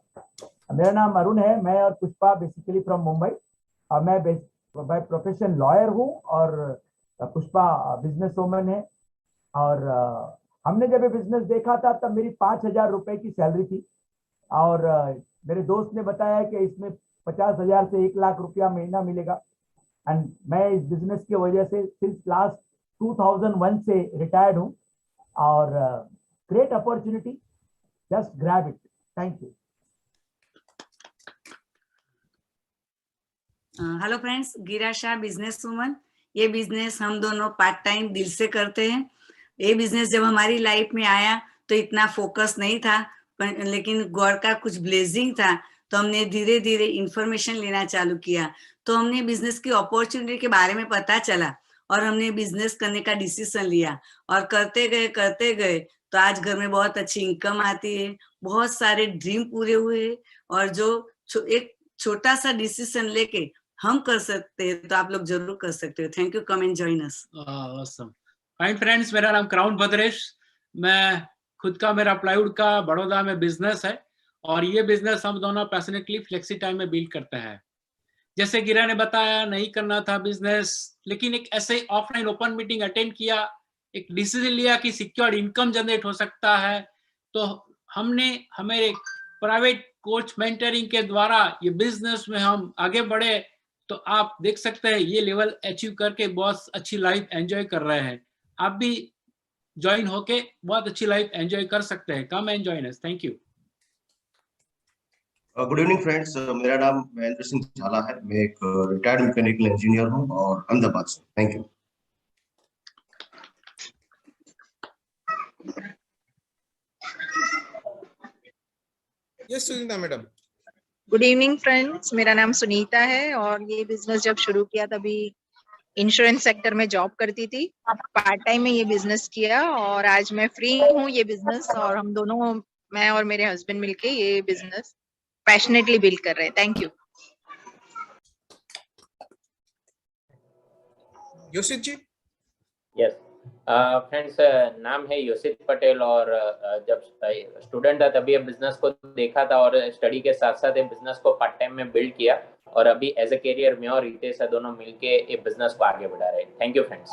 मेरा नाम अरुण है, मैं और पुष्पा बेसिकली फ्रॉम मुंबई. और मैं बाय प्रोफेशन लॉयर हूँ और पुष्पा बिजनेस वुमन है. और हमने जब ये बिजनेस देखा था तब मेरी 5,000 रुपए की सैलरी थी और मेरे दोस्त ने बताया कि इसमें 50,000 से 1 लाख रुपया महीना मिलेगा. एंड मैं इस बिजनेस की वजह से सिंस लास्ट 2001 से रिटायर्ड हूँ और great opportunity, just grab it. Thank you. Hello friends, गिरा शाह बिजनेस वुमन. ये बिजनेस हम दोनों पार्ट टाइम दिल से करते हैं. ये बिजनेस जब हमारी लाइफ में आया तो इतना फोकस नहीं था, लेकिन गॉड का कुछ ब्लेसिंग था तो हमने धीरे धीरे इंफॉर्मेशन लेना चालू किया. तो हमने बिजनेस की अपॉर्चुनिटी के बारे में पता चला और हमने बिजनेस करने का डिसीजन लिया और करते गए तो आज घर में बहुत अच्छी इनकम आती है, बहुत सारे ड्रीम पूरे हुए हैं. और जो एक छोटा सा डिसीजन लेके हम कर सकते हैं तो आप लोग जरूर कर सकते हो. Thank you. Come and join us. Awesome. Fine friends, मेरा नाम क्राउन भद्रेश. मैं खुद का मेरा प्लाईवुड का बड़ौदा में बिजनेस है और ये बिजनेस हम दोनों पैशनेटली फ्लेक्सी टाइम में बिल्ड करते हैं. जैसे गिरा ने बताया, नहीं करना था बिजनेस, लेकिन एक ऐसे ऑफलाइन ओपन मीटिंग अटेंड किया, एक डिसीजन लिया कि सिक्योर्ड इनकम जनरेट हो सकता है. तो हमने हमारे प्राइवेट कोच मेंटरिंग के द्वारा ये बिजनेस में हम आगे बढ़े. तो आप देख सकते हैं ये लेवल अचीव करके बहुत अच्छी लाइफ एंजॉय कर रहे हैं. आप भी ज्वाइन होके बहुत अच्छी लाइफ एंजॉय कर सकते हैं. Come and join us. Thank you. Good evening friends, मेरा नाम महेंद्र सिंह झाला है. मैं एक रिटायर्ड मैकेनिकल इंजीनियर हूं और अहमदाबाद से. Thank you. Yes Sunita madam. Good evening friends, मेरा नाम सुनीता है और ये बिजनेस जब शुरू किया तभी इंश्योरेंस सेक्टर में जॉब करती थी, पार्ट टाइम में ये बिजनेस किया और आज मैं फ्री हूँ ये बिजनेस, और हम दोनों, मैं और मेरे हस्बैंड मिलके ये बिजनेस पैशनेटली बिल्ड कर रहे हैं। Thank you. Yoshit ji. Yes friends, नाम है योशित पटेल और जब स्टूडेंट था तभी ये बिजनेस को देखा था और स्टडी के साथ साथ ये बिजनेस को पार्ट टाइम में बिल्ड किया और अभी एज ए करियर में और रितेश दोनों मिलके ये बिजनेस को आगे बढ़ा रहे हैं। Thank you friends.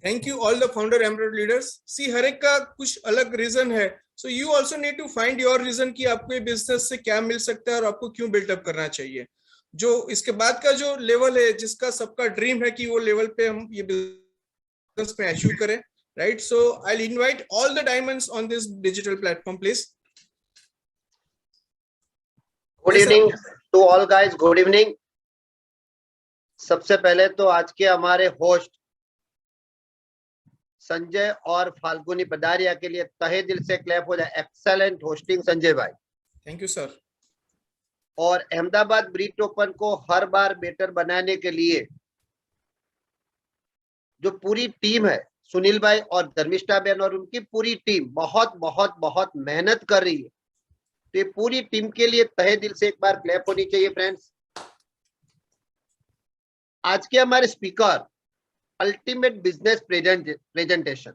Thank you all the founder emerald leaders. See हर एक का कुछ अलग रीजन है, so you also need to find your reason कि आपको ये बिजनेस से क्या मिल सकता है और आपको क्यों बिल्डअप करना चाहिए। जो इसके बाद का जो लेवल है, जिसका सबका ड्रीम है कि वो लेवल पे हम ये बिजनेस में अचीव करें, right? So I will invite all the diamonds on this digital platform please. Good evening to all guys, good evening. सबसे पहले तो आज के हमारे होस्ट संजय और फाल्गुनी पदारिया के लिए तहे दिल से क्लैप हो जाए। एक्सेलेंट होस्टिंग संजय भाई, थैंक यू सर। और अहमदाबाद ब्रीट ओपन को हर बार बेटर बनाने के लिए जो पूरी टीम है, सुनील भाई और धर्मिष्ठा बहन और उनकी पूरी टीम बहुत बहुत बहुत मेहनत कर रही है। तो ये पूरी टीम के लिए तहे दिल से एक बार क्लैप होनी चाहिए फ्रेंड्स। आज के हमारे speaker ultimate business presentation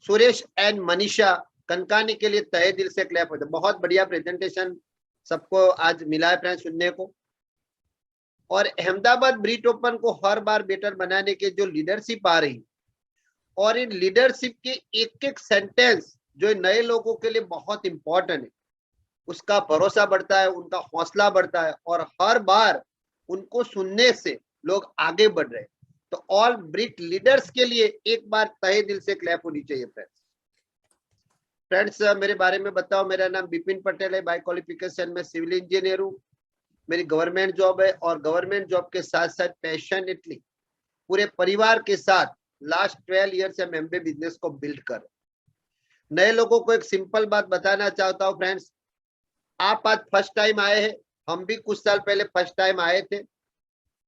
Suresh and Manisha Kankani के लिए तहे दिल से क्लैप हो जाए। बहुत बढ़िया प्रेजेंटेशन सबको आज मिला है फ्रेंड्स सुनने को। और अहमदाबाद ब्रीट ओपन को हर बार बेटर बनाने के जो लीडरशिप आ रही और इन लीडरशिप के एक एक सेंटेंस जो नए लोगों के लिए बहुत इंपॉर्टेंट है, उसका भरोसा बढ़ता है, उनका हौसला बढ़ता है और हर बार उनको सुनने से लोग आगे बढ़ रहे हैं। तो ऑल ब्रीट लीडर्स के लिए एक बार तहे दिल से क्लैप होनी चाहिए फ्रेंड्स। मेरे बारे में बताओ, मेरा नाम बिपिन पटेल है, बाय क्वालिफिकेशन में सिविल इंजीनियर हूँ। मेरी गवर्नमेंट जॉब है और गवर्नमेंट जॉब के साथ साथ पैशनेटली पूरे परिवार के साथ लास्ट 12 ईयर से हम एमबीए बिजनेस को बिल्ड कर रहे हैं। नए लोगों को एक सिंपल बात बताना चाहता हूँ फ्रेंड्स, आप आज फर्स्ट टाइम आए हैं, हम भी कुछ साल पहले फर्स्ट टाइम आए थे।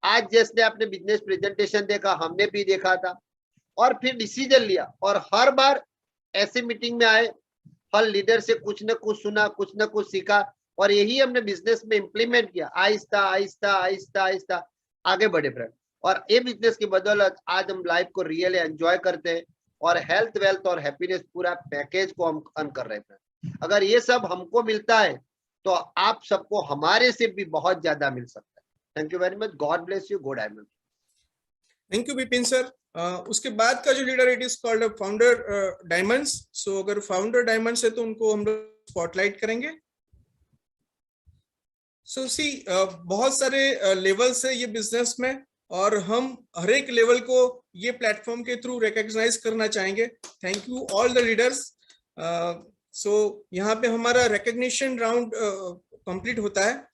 आज जैसे आपने बिजनेस प्रेजेंटेशन देखा, हमने भी देखा था और फिर डिसीजन लिया और हर बार ऐसे मीटिंग में आए, हर लीडर से कुछ न कुछ सुना, कुछ न कुछ सीखा और यही हमने बिजनेस में इम्प्लीमेंट किया। आहिस्ता आहिस्ता आहिस्ता आहिस्ता आगे बढ़े फ्रेंड। और ये बिजनेस की बदौलत आज हम लाइफ को रियली एंजॉय करते हैं और हेल्थ, वेल्थ और हैप्पीनेस पूरा पैकेज को हम अर्न कर रहे हैं। अगर ये सब हमको मिलता है तो आप सबको हमारे से भी बहुत ज्यादा मिल सकता है। Thank you very much, God bless you, good diamond. Thank you Vipin sir. उसके बाद का जो leader it is called founder diamonds. So अगर फाउंडर डायमंड्स है तो उनको हम लोग स्पॉटलाइट करेंगे। सो सी बहुत सारे लेवल्स है ये बिजनेस में और हम हर एक लेवल को ये प्लेटफॉर्म के थ्रू रिकॉग्नाइज करना चाहेंगे। Thank you all the leaders. So यहाँ पे हमारा रिकॉग्निशन राउंड कंप्लीट होता है।